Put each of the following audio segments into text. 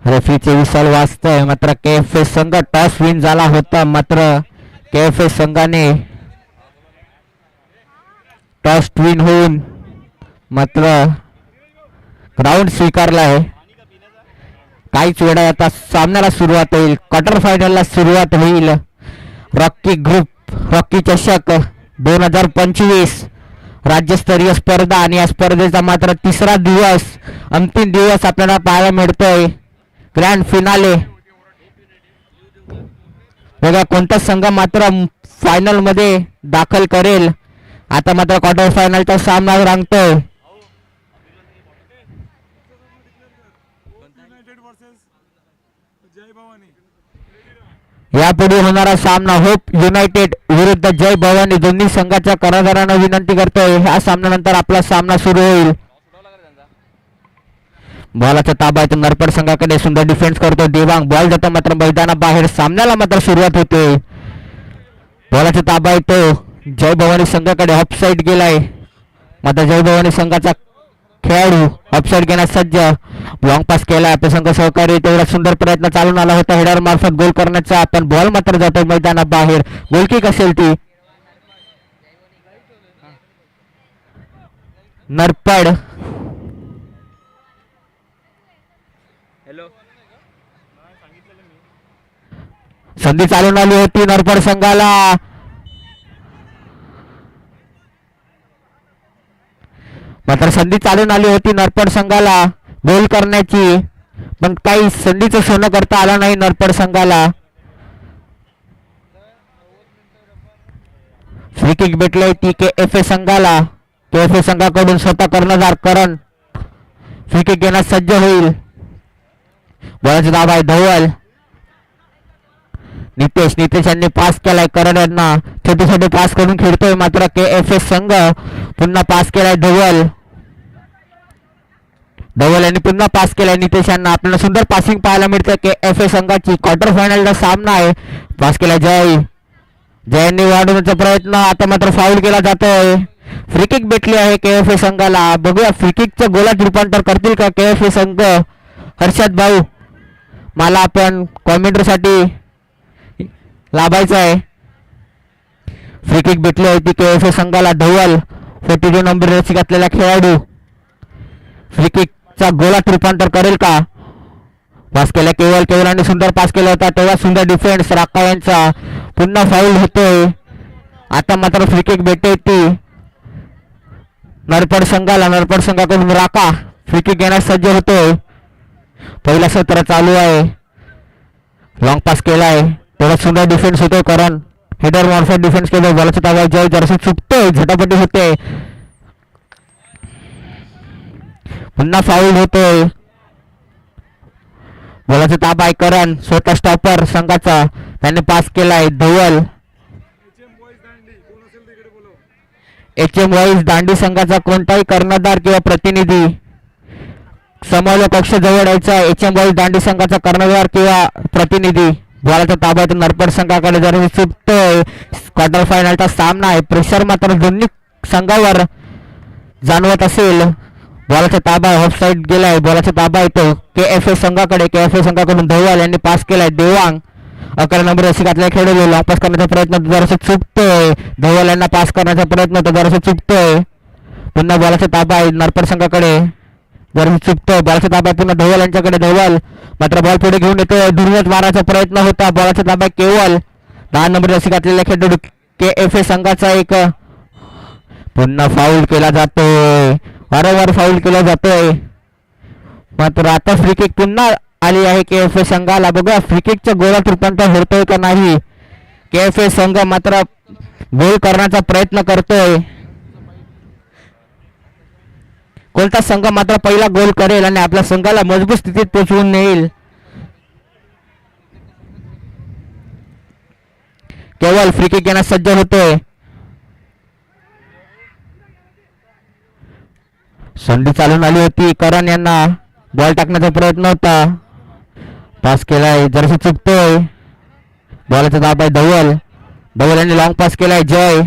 रेफरीचे विशाल वाजतंय. मात्र KFA संघ toss win झाला होता. मात्र KFA संघाने टॉस विन होऊन मात्र ग्राउंड स्वीकारला आहे. काहीच वेळा आता सामन्याला सुरुवात होईल. क्वार्टर फायनलला सुरुवात होईल. रॉकी चषक 2025 राज्यस्तरीय स्पर्धा आणि या स्पर्धेचा मात्र तिसरा दिवस अंतिम दिवस आपल्याला पाहायला मिळतोय. ग्रँड फिनाले बघा कोणता संघ मात्र फायनल मध्ये दाखल करेल. आता मात्र क्वार्टर फायनलचा सामना रंगतोय. यापुढे होणारा सामना होप युनायटेड विरुद्ध जय भवानी दोन्ही संघाच्या कर्णधारांना विनंती करतोय. ह्या सामन्यानंतर आपला सामना सुरू होईल. बॉलाचा ताबा येतो नरपड संघाकडे. सुंदर डिफेन्स करतो देवांग. बॉल जातो मात्र मैदानाबाहेर. सामन्याला मात्र सुरुवात होते. बॉलाचा ताबा येतो जय भवानी संघाकडे. ऑफ साइड गेलाय. मात्र जय भवानी संघाचा खेळाडू ऑफसाइड घेण्यास सज्ज. लॉंग पास केलाय. प्रसंग सहकारी तेवढा सुंदर प्रयत्न चालून आला होता हेडर मार्फत गोल करण्याचा. पण बॉल मात्र जातो मैदानाबाहेर. गोलकिक असेल ती. नरपड संधी चालून आली होती नरपड संघाला. मात्र संधी चालून आली होती नरपड संघाला गोल करण्याची. पण काही संधीचं सोनं करता आलं नाही नरपड संघाला. फ्री किक भेटले ती KFA संघाला. KFA संघाकडून स्वतः कर्णधार करण फ्री किक घेण्यास सज्ज होईल. बॉलाचा दाबा आहे धवल. नितेश यांनी पास केलाय करण यांना. छोटे छोटे पास करून खेळतोय मात्र KFA संघ. पुन्हा पास केलाय धवल यांनी पुन्हा पास केलाय नितेश यांना. आपल्याला सुंदर पासिंग पाहायला मिळतं KFA संघाची. क्वार्टर फायनलचा सामना आहे. पास केलाय जयांनी वाढवण्याचा प्रयत्न. आता मात्र फाऊल केला जातोय. फ्री किक भेटली आहे KFA संघाला. बघूया फ्री किकचं गोलात रूपांतर करतील का KFA संघ. हर्षद भाऊ मला आपण कॉमेंट्रीसाठी लाभायचं आहे. फ्री किक भेटली होती KFA संघाला. धवल 42 नंबर रसी घातलेला खेळाडू फ्री किकचा गोलात रूपांतर करेल का. पास केला केवलाने सुंदर पास केला होता. तेव्हा सुंदर डिफेन्स राका यांचा. पुन्हा फाऊल होतोय. आता मात्र फ्री किक भेटते ती नरपड संघाला. नरपड संघाकडून राका फ्री किक घेण्यास सज्ज होतोय. पहिला सत्र चालू आहे. लॉंग पास केलाय. तेवढा सुंदर डिफेन्स होतोय करण. हेडर मार्फत डिफेन्स केलं. बॉलाचा ताबा जय जरासं चुकतोय. झटापटी होते. पुन्हा फाऊल होतोय. बॉलाचा ताबा आहे करण स्वतः स्टॉपर संघाचा. त्याने पास केलाय धवल. HM बॉईज दांडी संघाचा कोणताही कर्णधार किंवा प्रतिनिधी समोर कक्ष जवळ यायचा. HM बॉईज दांडी संघाचा कर्णधार किंवा प्रतिनिधी. बॉलाचा ताबा येतो नरपड संघाकडे. जर चुकतोय. क्वार्टर फायनलचा सामना आहे. प्रेशर मात्र दोन्ही संघावर जाणवत असेल. बॉलाचा ताबा ऑफ साइड गेलाय. बॉलाचा ताबा येतो KFA संघाकडे. KFA संघाकडून धवल यांनी पास केलाय. देवांग 11 नंबर रसी घातल्या खेळाडू लॉंग पास करण्याचा प्रयत्न जरासं चुकतोय. धवल यांना पास करण्याचा प्रयत्न तर जरासं चुकतोय. पुन्हा बॉलाचा ताबा आहे नरपड संघाकडे. जरासं चुकतोय. बॉलाचा ताबा पुन्हा धवल यांच्याकडे. धवल मात्र बॉल पुढे घेऊन येतोय. दुर्वत मारायचा प्रयत्न होता. बॉलाचा ताबा केवल 10 नंबर रसी घातलेल्या खेळाडू KFA संघाचा एक. पुन्हा फाऊल केला जातोय. वारंवार फाऊल केला जातोय. मात्र आता फ्री किक पुन्हा आली आहे KFA संघाला. बघा फ्री किकच्या गोलात रूपांतर होतोय का नाही. KFA संघ मात्र गोल करण्याचा प्रयत्न करतोय. कोणता संघ मात्र पहिला गोल करेल आणि आपल्या संघाला मजबूत स्थितीत पोहोचवून नेईल. केवळ फ्री किक घेण्यास सज्ज होतोय. संधी चालून आली होती. करण यांना बॉल टाकण्याचा प्रयत्न होता. पास केलाय, जराशी चुकतोय. बॉलाचा दाब आहे. धवल यांनी लॉंग पास केलाय. जय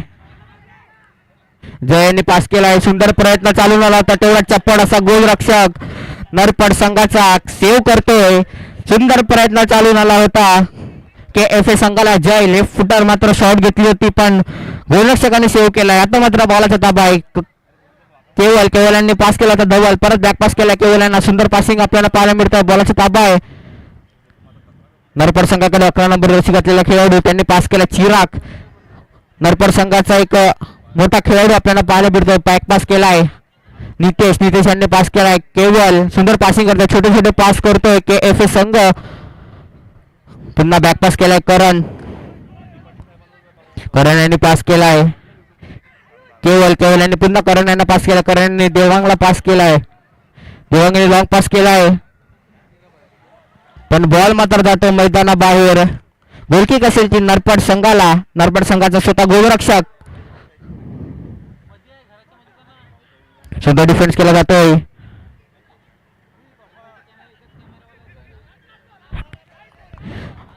यांनी पास केलाय. सुंदर प्रयत्न चालून आला होता, तेवढा चप्पड असा गोलरक्षक नरपड संघाचा सेव्ह करतोय. सुंदर प्रयत्न चालून आला होता KFA संघाला. जय लेफ्ट फुटर मात्र शॉट घेतली होती, पण गोलरक्षकाने सेव्ह केलाय. आता मात्र बॉलाचा ताबा आहे. केवल यांनी पास केला होता. धवल परत बॅक पास केला. केवल यांना सुंदर पासिंग आपल्याला पाहायला मिळतं. बॉलाचा ताबा आहे. नरपड संघाकडे 11 नंबर जर्सी घातलेला खेळाडू, त्यांनी पास केला. चिराग नरपड संघाचा एक मोठा खेळाडू आपल्याला पाहायला मिळतो. बॅक पास केलाय. नितेश यांनी पास केलाय. केवल सुंदर पासिंग करतोय, छोटे छोटे पास करतोय KFA संघ. पुन्हा बॅक पास केलाय. करण यांनी पास केलाय. केवल यांनी पुन्हा करण यांना पास केला. करण यांनी देवांगला पास केलाय. देवांगने लॉंग पास केलाय, पण बॉल मात्र जातो मैदानाबाहेर. गोलकिक असेल ती नरपड संघाला. नरपड संघाचा स्वतः गोलरक्षक. सुंदर डिफेन्स केला जातोय.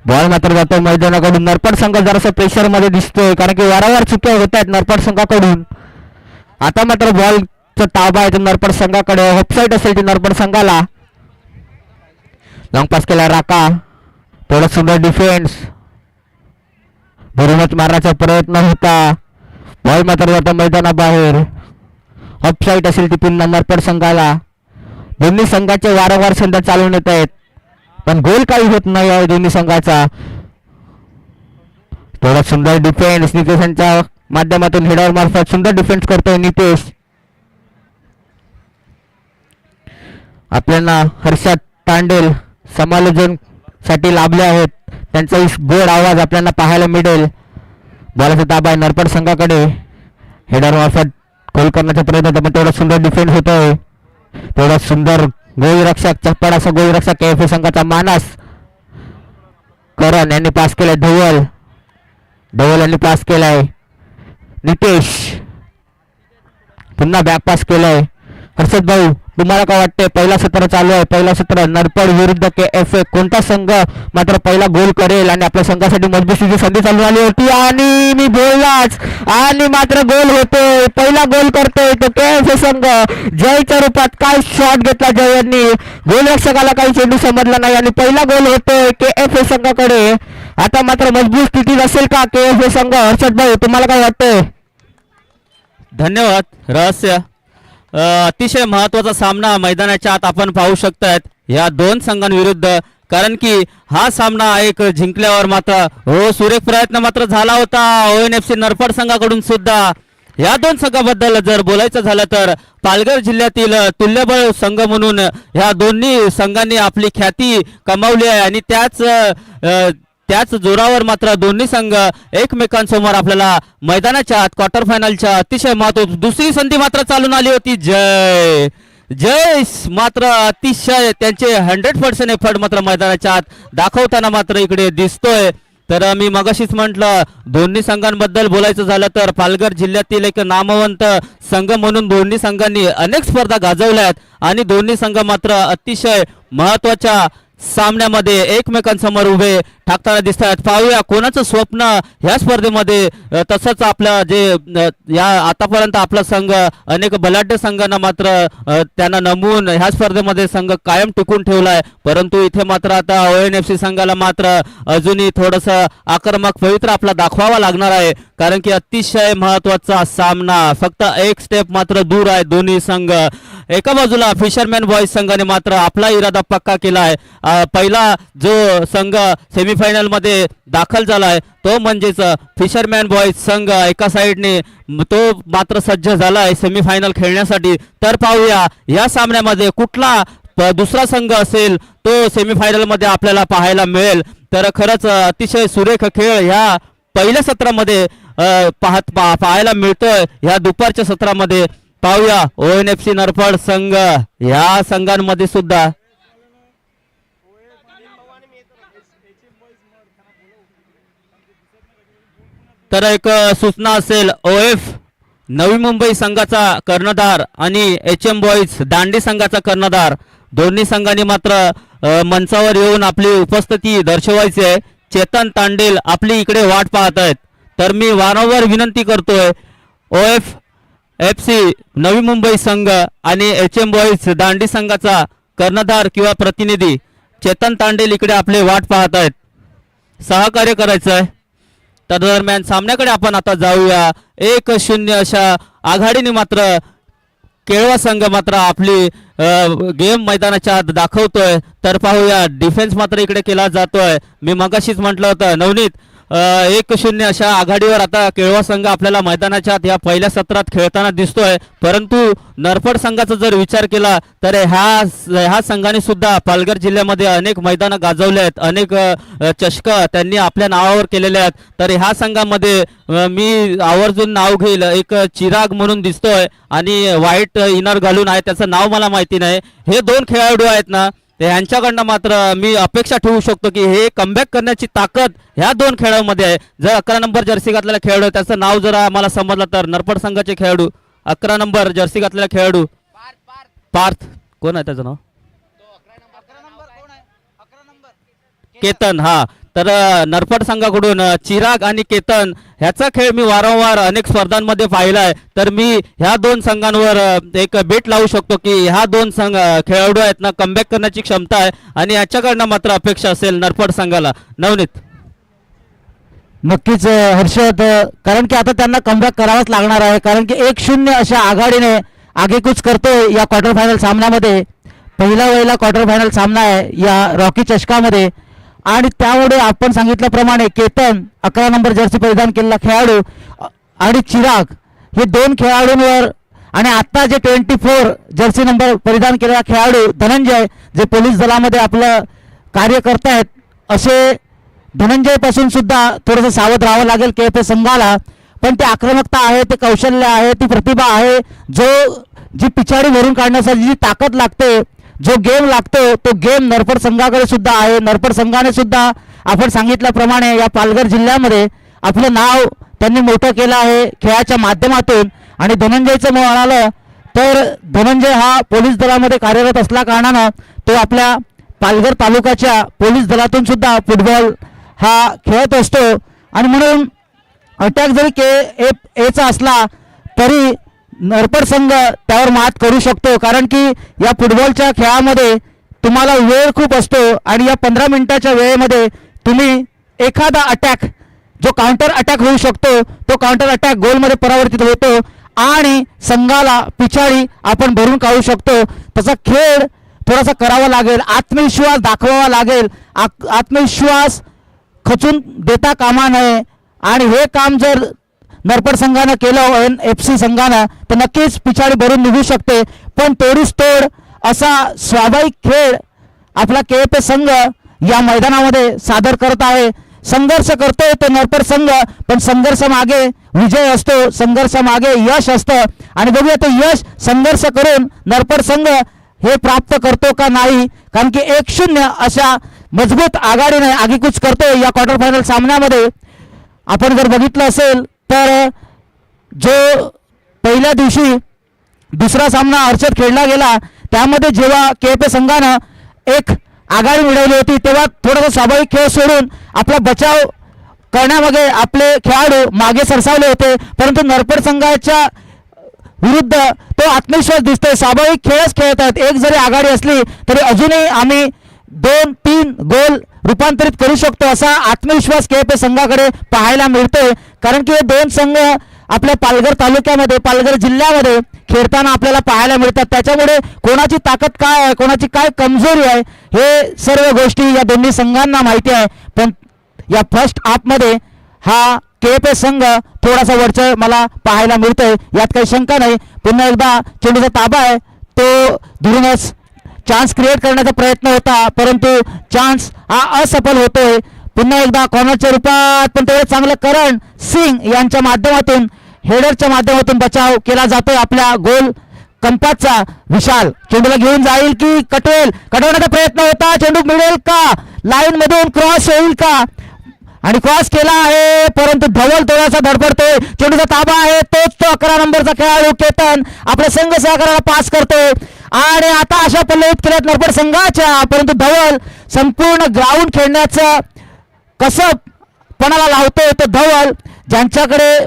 बॉल मात्र जातो मैदानाकडून. नरपड संघ जरासा प्रेशर मध्ये दिसतोय, कारण की वारंवार चुक्या होत आहेत नरपड संघाकडून. आता मात्र बॉलचा ताबा आहे नरपड संघाकडे. ऑफसाईड असेल ती नरपड संघाला. लॉंग पास केला. राका थोडा सुंदर डिफेन्स. भरूनच मारण्याचा प्रयत्न होता. बॉल मात्र जातो मैदानाबाहेर. ऑफसाईड असेल ती पुन्हा नरपड संघाला. दोन्ही संघाचे वारंवार संघ चालून येत आहेत, पण गोल काही होत नाही आहे दोन्ही संघाचा. थोडा सुंदर डिफेन्स नितेशांच्या माध्यमातून हेडर मार्फत सुंदर डिफेन्स करतोय नितेश. आपल्याला हर्षद तांडेल समालोचन साठी लाभले आहेत, त्यांचा गोड आवाज आपल्याला पाहायला मिळेल. बॉलाचा ताबा आहे नरपड संघाकडे. हेडर मार्फत गोल करण्याचा प्रयत्न होता, पण तेवढा सुंदर डिफेन्स होतोय. तेवढा सुंदर गोलरक्षक, चप्पड असा गोलरक्षक KFA संघाचा मानस. करण यांनी पास केलाय. धवल यांनी पास केलाय. नितेश पुन्हा बॅक पास केलाय. हर्षद भाऊ, तुम्हाला काय वाटतंय? पहिला सत्र चालू आहे. पहिला सत्र नरपड विरुद्ध KFA. कोणता संघ मात्र पहिला गोल करेल आणि आपल्या संघासाठी मजबूतीची संधी चालू आली होती आणि मी बोललाच आणि मात्र गोल होतोय. पहिला गोल करतोय तो KFA संघ जयच्या रूपात. काय शॉट घेतला जय यांनी. गोलरक्षकाला काही चेंडू समजला नाही आणि पहिला गोल होतोय KFA संघाकडे. आता मात्र मजबूत स्थितीत असेल का KFA संघ? हर्षद भाऊ, तुम्हाला काय वाटतंय? धन्यवाद रहस्य. अतिशय महत्वाचा सामना मैदानाच्या आत आपण पाहू शकतात या दोन संघांविरुद्ध, कारण की हा सामना एक जिंकल्यावर मात्र सुरेख प्रयत्न मात्र झाला होता ONFC नरपड संघाकडून सुद्धा. या दोन संघाबद्दल जर बोलायचं झालं तर पालघर जिल्ह्यातील तुल्यबळ संघ म्हणून ह्या दोन्ही संघांनी आपली ख्याती कमावली आहे आणि त्याच जोरावर मात्र दोन्ही संघ एकमेकांसमोर आपल्याला मैदानाच्या आत क्वार्टर फायनलच्या अतिशय महत्त्वाची दुसरी संधी मात्र चालून आली होती. जय मात्र अतिशय त्यांचे 100% एफर्ट मात्र मैदानाच्या आत दाखवताना मात्र इकडे दिसतोय. तर मी मगाशीच म्हटलं, दोन्ही संघांबद्दल बोलायचं झालं तर पालघर जिल्ह्यातील एक नामवंत संघ म्हणून दोन्ही संघांनी अनेक स्पर्धा गाजवल्यात आणि दोन्ही संघ मात्र अतिशय महत्त्वाच्या सामन्यामध्ये एकमेकांसमोर उभे ठाकताना दिसतात. पाहूया कोणाचं स्वप्न ह्या स्पर्धेमध्ये. तसंच आपलं जे या आतापर्यंत आपला संघ अनेक बलाढ्य संघांना मात्र त्यांना नमून ह्या स्पर्धेमध्ये संघ कायम टिकून ठेवलाय, परंतु इथे मात्र आता ONFC संघाला मात्र अजूनही थोडंसं आक्रमक पवित्र आपला दाखवावा लागणार आहे, कारण की अतिशय महत्वाचा सामना. फक्त एक स्टेप मात्र दूर आहे दोन्ही संघ. एका बाजूला फिशरमॅन बॉयज संघाने मात्र आपला इरादा पक्का केलाय. पहिला जो संघ सेमीफायनल मध्ये दाखल झालाय तो म्हणजेच फिशरमॅन बॉयज संघ एका साइडने तो मात्र सज्ज झालाय सेमीफायनल खेळण्यासाठी. तर पाहूया या सामन्यामध्ये कुठला दुसरा संघ असेल तो सेमीफायनल मध्ये आपल्याला पाहायला मिळेल. तर खरंच अतिशय सुरेख खेळ ह्या पहिल्या सत्रामध्ये पाहायला मिळतोय. ह्या दुपारच्या सत्रामध्ये पाहूया ONFC नरपड संघ या संघांमध्ये सुद्धा तर एक सूचना असेल, OF नवी मुंबई संघाचा कर्णधार आणि HM बॉईज दांडी संघाचा कर्णधार दोन्ही संघांनी मात्र मंचावर येऊन आपली उपस्थिती दर्शवायची आहे. चेतन तांडेल आपली इकडे वाट पाहत आहेत. तर मी वारंवार विनंती करतोय OFFC नवी मुंबई संघ आणि HM बॉईज दांडी संघाचा कर्णधार किंवा प्रतिनिधी चेतन तांडेल इकडे आपले वाट पाहत आहेत. सहकार्य करायचं आहे. तर दरम्यान सामन्याकडे आपण आता जाऊया. 1-0 अशा आघाडीने मात्र केळवा संघ मात्र आपली गेम मैदानाच्या आत दाखवतोय. तर पाहूया डिफेन्स मात्र इकडे केला जातोय. मी मगाशीच म्हटलं होतं नवनीत 1-0 अशा आघाडीवर आता केळवा संघ आपल्याला मैदानाच्या आत या पहिल्या सत्रात खेळताना दिसतोय. परंतु नरफड संघाचा जर विचार केला तर ह्या संघाने सुद्धा पालघर जिल्ह्यामध्ये अनेक मैदानं गाजवले आहेत. अनेक चषक त्यांनी आपल्या नावावर केलेले आहेत. तर ह्या संघामध्ये मी आवर्जून नाव घेईल. एक चिराग म्हणून दिसतोय आणि व्हाईट इनर घालून आहे, त्याचं नाव मला माहिती नाही. हे 2 खेळाडू आहेत ना, यांच्याकडनं मात्र मी अपेक्षा ठेवू शकतो की हे कमबॅक करण्याची ताकद ह्या 2 खेळाडूमध्ये आहे. जर 11 नंबर जर्सी घातलेला खेळाडू आहे, त्याचं नाव जर आम्हाला समजलं तर नरपड संघाचे खेळाडू 11 नंबर जर्सी घातलेला खेळाडू पार्थ कोण आहे त्याचं नाव? केतन. हा, तर नरपड संघाकडून चिराग आणि केतन ह्याचा खेळ मी वारंवार अनेक स्पर्धांमध्ये पाहिला आहे. तर मी ह्या 2 संघांवर एक बेट लावू शकतो की ह्या 2 संघ खेळाडू आहेत ना, कमबॅक करण्याची क्षमता आहे आणि याच्याकडनं मात्र अपेक्षा असेल नरपड संघाला. नवनीत. नक्कीच हर्षद, कारण की आता त्यांना कमबॅक करावाच लागणार आहे. कारण की 1-0 अशा आघाडीने आगेकूच करतोय या क्वार्टर फायनल सामन्यामध्ये. पहिला क्वार्टर फायनल सामना आहे या रॉकी चषकामध्ये आणि त्यामुळे आपण सांगितल्याप्रमाणे केतन 11 नंबर जर्सी परिधान केलेला खेळाडू आणि चिराग हे 2 खेळाडूंवर आणि आता जे 24 जर्सी नंबर परिधान केलेला खेळाडू धनंजय जे पोलीस दलामध्ये आपलं कार्य करतायत, असे धनंजय पासून सुद्धा थोडंसं सावध राहावं लागेल KFA संघाला. पण ते आक्रमकता आहे, ते कौशल्य आहे, ती प्रतिभा आहे, जी पिछाडी भरून काढण्यासाठी जी ताकद लागते, जो गेम लागतो तो गेम नरपड संघाकडे सुद्धा आहे. नरपड संघाने सुद्धा आपण सांगितल्याप्रमाणे या पालघर जिल्ह्यामध्ये आपलं नाव त्यांनी मोठं केलं आहे खेळाच्या माध्यमातून. आणि धनंजयचं म्हणालं तर धनंजय हा पोलीस दलामध्ये कार्यरत असल्या कारणानं तो आपल्या पालघर तालुक्याच्या पोलीस दलातून सुद्धा फुटबॉल हा खेळत असतो. आणि म्हणून अटॅक जरी KFAचा असला तरी नरपड संघ त्यावर मात करू शकतो. कारण की या फुटबॉलच्या खेळामध्ये तुम्हाला वेळ खूप असतो आणि या 15 मिनिटाच्या वेळेमध्ये तुम्ही एखादा अटॅक जो काउंटर अटॅक होऊ शकतो तो काउंटर अटॅक गोलमध्ये परावर्तित होतो आणि संघाला पिछाडी आपण भरून काढू शकतो. तसा खेळ थोडासा करावा लागेल, आत्मविश्वास दाखवावा लागेल. आत्मविश्वास खचून देता कामा नये आणि हे काम जर नरपड संघानं केलं OFFC संघानं तर नक्कीच पिछाडी भरून निघू शकते. पण तोडीस तोड असा स्वाभाविक खेळ आपला KFA संघ या मैदानामध्ये सादर करत आहे. संघर्ष करतोय तो नरपड संघ, पण संघर्ष मागे विजय असतो, संघर्ष मागे यश असतं. आणि बघूया तो यश संघर्ष करून नरपड संघ हे प्राप्त करतो का नाही. कारण की 1-0 अशा मजबूत आघाडीने आगीकूच करतोय या क्वार्टर फायनल सामन्यामध्ये. आपण जर बघितलं असेल तर जो पहिल्या दिवशी दुसरा सामना हर्षद खेळला गेला त्यामध्ये जेव्हा KFA संघानं एक आघाडी मिळवली होती तेव्हा थोडासा स्वाभाविक खेळ सोडून आपला बचाव करण्यामागे आपले खेळाडू मागे सरसावले होते. परंतु नरपड संघाच्या विरुद्ध तो आत्मविश्वास दिसतोय, स्वाभाविक खेळच खेळत आहेत. एक जरी आघाडी असली तरी अजूनही आम्ही 2-3 गोल रूपांतरित करू शकतो असा आत्मविश्वास KFA संघाकडे पाहायला मिळतोय. कारण की हे 2 संघ आपल्या पालघर तालुक्यामध्ये पालघर जिल्ह्यामध्ये खेळताना आपल्याला पाहायला मिळतात. त्याच्यामुळे कोणाची ताकद काय आहे, कोणाची काय कमजोरी आहे हे सर्व गोष्टी या दोन्ही संघांना माहिती आहे. पण या फर्स्ट हाफमध्ये हा KFA संघ थोडासा वरचढ मला पाहायला मिळतोय, यात काही शंका नाही. पुन्हा एकदा चेंडूचा ताबा आहे तो दुरूनच चान्स क्रिएट करण्याचा प्रयत्न होता परंतु चान्स हा असफल होतोय. पुन्हा एकदा कॉर्नरच्या रूपात पण तेवढं चांगलं करण सिंग यांच्या माध्यमातून हेडरच्या माध्यमातून बचाव केला जातोय आपल्या गोल कंपासचा. विशाल चेंडूला घेऊन जाईल की कटवेल, कटवण्याचा प्रयत्न होता, चेंडू मिळेल का, लाईन मधून क्रॉस होईल का, आणि क्रॉस केला आहे, परंतु धवल थोडासा धडपडतोय. चेंडूचा ताबा आहे, तोच तो 11 नंबरचा खेळाडू केतन आपल्या संघ सहकार्याला पास करतोय. आणि आता अशा पल्लवीत केल्यात नरपड संघाच्या, परंतु धवल संपूर्ण ग्राउंड खेळण्याचं कसं पणाला लावतोय. तो धवल ज्यांच्याकडे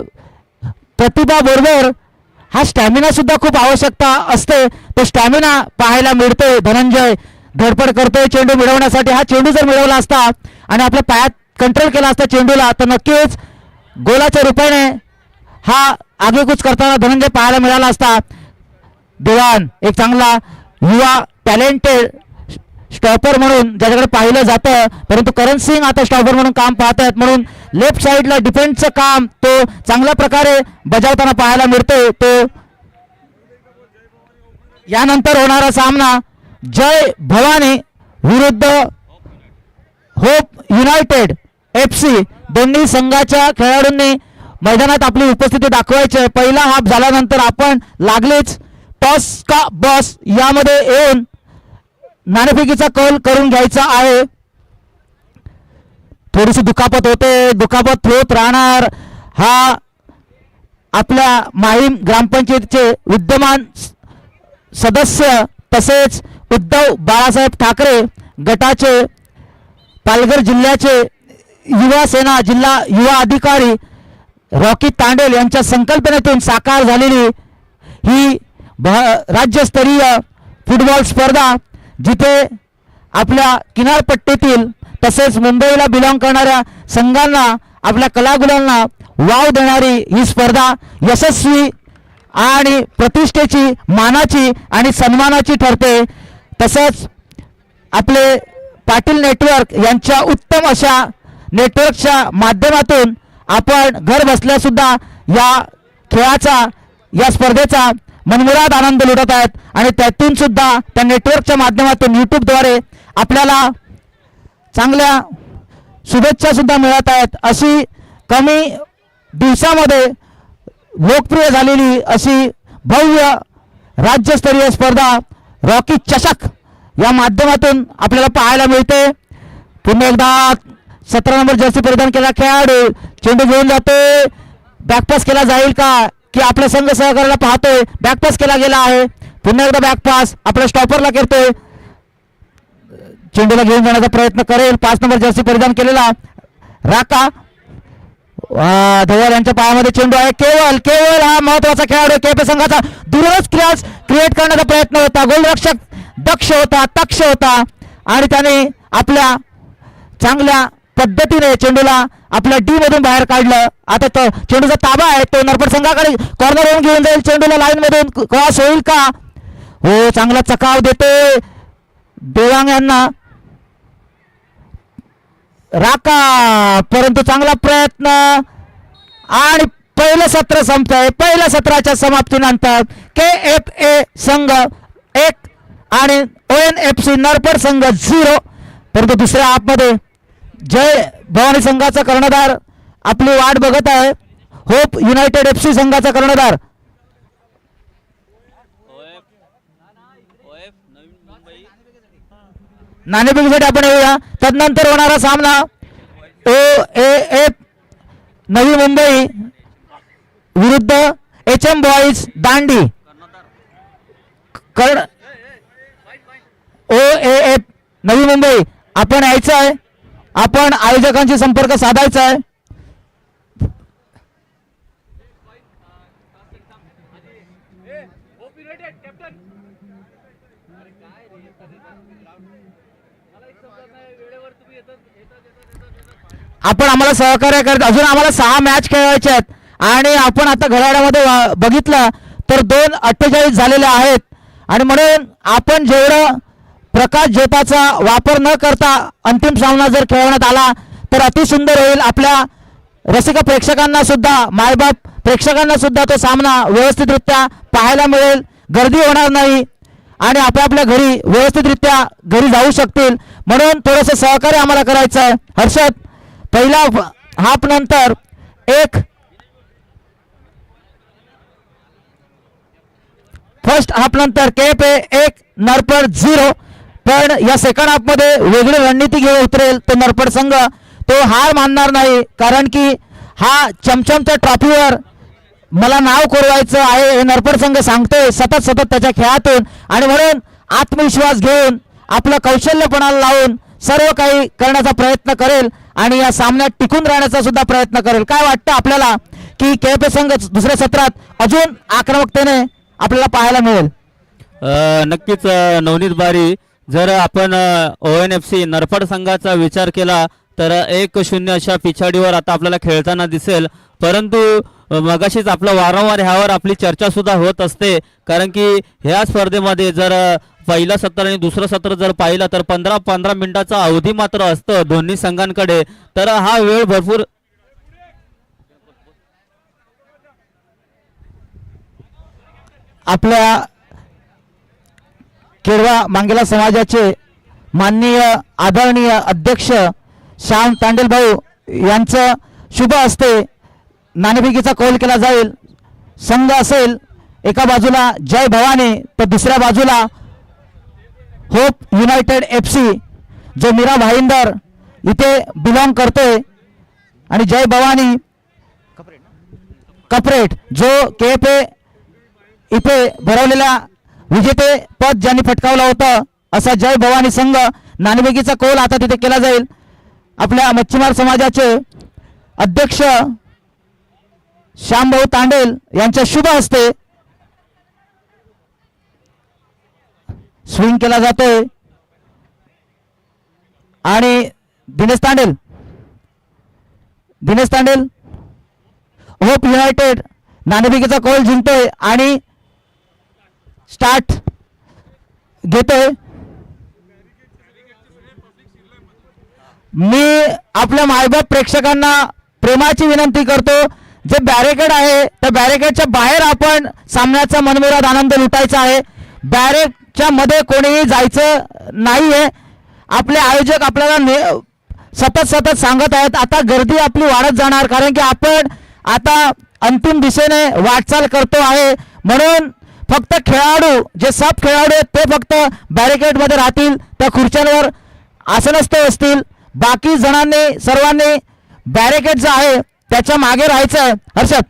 प्रतिभा बरोबर हा स्टॅमिना सुद्धा खूप आवश्यकता असते, तो स्टॅमिना पाहायला मिळतोय. धनंजय धडपड करतोय चेंडू मिळवण्यासाठी. हा चेंडू जर मिळवला असता आणि आपल्या पायात कंट्रोल केला असता चेंडूला, तर नक्कीच गोलाच्या रूपाने हा आगेकूच करताना धनंजय पाहायला मिळाला असता. दिवान एक चांगला युवा टॅलेंटेड स्टॉपर म्हणून ज्याच्याकडे पाहिलं जातं, परंतु करण सिंग आता स्टॉपर म्हणून काम पाहत आहेत, म्हणून लेफ्ट साईडला डिफेन्सचं काम तो चांगल्या प्रकारे बजावताना पाहायला मिळतोय. तो यानंतर होणारा सामना जय भवानी विरुद्ध होप युनायटेड FC. दोन्ही संघाच्या खेळाडूंनी मैदानात आपली उपस्थिती दाखवायची आहे. पहिला हाफ झाल्यानंतर आपण लागलीच टॉस का बॉस यामध्ये येऊन नाणेफेकीचा कौल करून घ्यायचा आहे. थोडीशी दुखापत होते, दुखापत होत राहणार. हा आपल्या माहीम ग्रामपंचायतीचे विद्यमान सदस्य तसेच उद्धव बाळासाहेब ठाकरे गटाचे पालघर जिल्ह्याचे युवा सेना जिल्हा युवा अधिकारी रॉकी तांडेल यांच्या संकल्पनेतून साकार झालेली ही राज्यस्तरीय फुटबॉल स्पर्धा, जिथे आपल्या किनारपट्टीतील तसेच मुंबईला बिलॉंग करणाऱ्या संघांना आपल्या कलागुलांना वाव देणारी ही स्पर्धा यशस्वी आणि प्रतिष्ठेची, मानाची आणि सन्मानाची ठरते. तसंच आपले पाटील नेटवर्क यांच्या उत्तम अशा नेटवर्कच्या माध्यमातून आपण घर बसल्या सुद्धा या खेळाचा, या स्पर्धेचा मनमुराद आनंद लुटत आहेत. आणि त्यातून सुद्धा त्या नेटवर्कच्या माध्यमातून यूट्यूबद्वारे आपल्याला चांगल्या शुभेच्छा सुद्धा मिळत आहेत. अशी कमी दिवसामध्ये लोकप्रिय झालेली अशी भव्य राज्यस्तरीय स्पर्धा रॉकी चषक या माध्यमातून आपल्याला पाहायला मिळते. पुन्हा एकदा 17 नंबर जर्सी परिधान केला खेळाडू चेंडू घेऊन जातोय. बॅकपास केला जाईल का, की आपला संघ सहकार्याला पाहतोय. बॅकपास केला गेला आहे. पुन्हा एकदा बॅकपास आपल्या स्टॉपरला करतोय. चेंडूला घेऊन जाण्याचा प्रयत्न करेल 5 नंबर जर्सी परिधान केलेला राका. धवल यांच्या पायामध्ये चेंडू आहे. केवळ हा महत्वाचा खेळाडू केपी संघाचा दुरच क्रिएट करण्याचा प्रयत्न होता. गोलरक्षक दक्ष होता, तक्ष होता आणि त्याने आपल्या चांगल्या पद्धतीने चेंडूला आपल्या डी मधून बाहेर काढलं. आता तो चेंडूचा ताबा आहे, तो नरपड संघाकडे कॉर्नर होऊन घेऊन जाईल. चेंडूला लाईन मधून क्रॉस होईल का? हो, चांगला चकाव देतोय देवांग यांना राका, परंतु चांगला प्रयत्न आणि पहिलं सत्र संपतंय. पहिल्या सत्राच्या समाप्तीनंतर KFA संघ 1 आणि ONFC नरपड संघ 0. परंतु दुसऱ्या हाफमध्ये जय भवानी संघाचा कर्णधार आपली वाट बघत आहे. होप युनायटेड FC संघाचा कर्णधार नाणेफेकीसाठी आपण येऊया. तदनंतर होणारा सामना OAF नवी मुंबई विरुद्ध HM बॉईज दांडी. OAF नवी मुंबई आपण यायचं आहे, आपण आयोजकांशी संपर्क साधायचा आहे. आपण आम्हाला सहकार्य करत, अजून आम्हाला 6 मॅच खेळायचे आहेत आणि आपण आता घड्याळामध्ये बघितलं तर 2:48 झालेले आहेत. आणि म्हणून आपण जेवढं प्रकाश ज्योताचा वापर न करता अंतिम सामना जर खेळवण्यात आला तर अतिसुंदर होईल. आपल्या रसिक प्रेक्षकांना सुद्धा, मायबाप प्रेक्षकांना सुद्धा तो सामना व्यवस्थितरित्या पाहायला मिळेल, गर्दी होणार नाही आणि आपापल्या घरी व्यवस्थितरित्या घरी जाऊ शकतील. म्हणून थोडंसं सहकार्य आम्हाला करायचं आहे. हर्षद, पहिला हाफ नंतर फर्स्ट हाफ नंतर KFA 1 नरपड 0. पण या सेकंड हाफ मध्ये वेगळी रणनीती घेऊन उतरेल तो नरपड संघ. तो हार मानणार नाही, कारण की हा चमचमच्या ट्रॉफीवर मला नाव कोरवायचं आहे हे नरपड संघ सांगतोय सतत सतत त्याच्या खेळातून, आणि म्हणून आत्मविश्वास घेऊन आपलं कौशल्यपणाला लावून सर्व काही करण्याचा प्रयत्न करेल आणि या सामन्यात टिकून राहण्याचा सुद्धा प्रयत्न करेल. काय वाटतं आपल्याला की KFA संघ दुसऱ्या सत्रात अजून आक्रमकतेने आपल्याला पाहायला मिळेल? नक्कीच नवनीत बारी, जर आपण ONFC नरफड संघाचा विचार केला तर 1-0 अशा पिछाडीवर आता आपल्याला खेळताना दिसेल. परंतु मगाशीच आपलं वारंवार ह्यावर आपली चर्चा सुद्धा होत असते, कारण की ह्या स्पर्धेमध्ये जर पहिलं सत्र आणि दुसरं सत्र जर पाहिलं तर 15-15 मिनिटाचा अवधी मात्र असतं दोन्ही संघांकडे. तर हा वेळ भरपूर आपल्या केडवा मांगेला समाजाचे माननीय आदरणीय अध्यक्ष श्याम तांडेल भाऊ यांचं शुभ हस्ते नाणेफेकीचा कौल केला जाईल. संघ असेल एका बाजूला जय भवानी तर दुसऱ्या बाजूला होप युनायटेड FC जो मीरा भाईंदर इथे बिलॉंग करतोय, आणि जय भवानी कपरेट जो KFA इथे भरवलेला विजेते पद ज्यांनी पटकावलं होतं असा जय भवानी संघ. नाणेफेकीचा कौल आता तिथे केला जाईल. आपल्या मच्छीमार समाजाचे अध्यक्ष श्यामभाऊ तांडेल यांच्या शुभ हस्ते स्विंग केला जातोय, आणि दिनेश तांडेल होप युनायटेड नाणेफेकीचा कौल जिंकतोय आणि स्टार्ट घेतोय. मी आपल्या मायबाप प्रेक्षकांना प्रेमाची विनंती करतो, जे बॅरिकेड आहे त्या बॅरिकेडच्या बाहेर आपण सामन्याचा मनमुराद आनंद लुटायचा आहे. बॅरिकेडच्या मध्ये कोणीही जायचं नाहीये. आपले आयोजक आपल्याला सतत सांगत आहेत आता गर्दी आपली वाढत जाणार, कारण की आपण आता अंतिम दिशेने वाटचाल करतो आहे. म्हणून फक्त खेळाडू जे सब खेळाडू आहेत ते फक्त बॅरिकेडमध्ये राहतील, त्या खुर्च्यांवर आसनस्थ असतील. बाकी जणांनी सर्वांनी बॅरिकेड जो आहे त्याच्या मागे राहायचं आहे. हर्षद,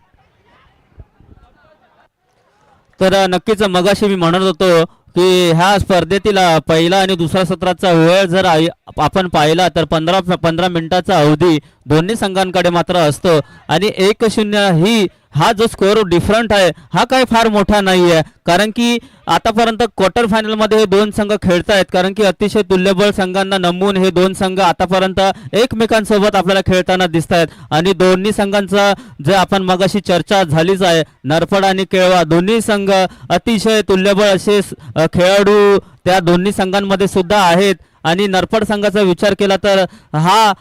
तर नक्कीच मगाशी मी म्हणत होतो की ह्या स्पर्धेतील पहिला आणि दुसरा सत्राचा वेळ जर आपण पाहिला तर 15 मिनिटाचा अवधी दोन्ही संघांकडे मात्र असतो, आणि 1-0 हा जो स्कोअर डिफरंट आहे हा काही फार मोठा नाही आहे, कारण की आतापर्यंत क्वार्टर फायनलमध्ये हे दोन संघ खेळत आहेत, कारण की अतिशय तुल्यबळ संघांना नमून हे दोन संघ आतापर्यंत एकमेकांसोबत आपल्याला खेळताना दिसत आहेत. आणि दोन्ही संघांचा जे आपण मगाशी चर्चा झालीच आहे, नरफड आणि केळवा दोन्ही संघ अतिशय तुल्यबळ असे खेळाडू त्या दोन्ही संघांमध्ये सुद्धा आहेत. आणि नरफड संघाचा विचार केला तर हा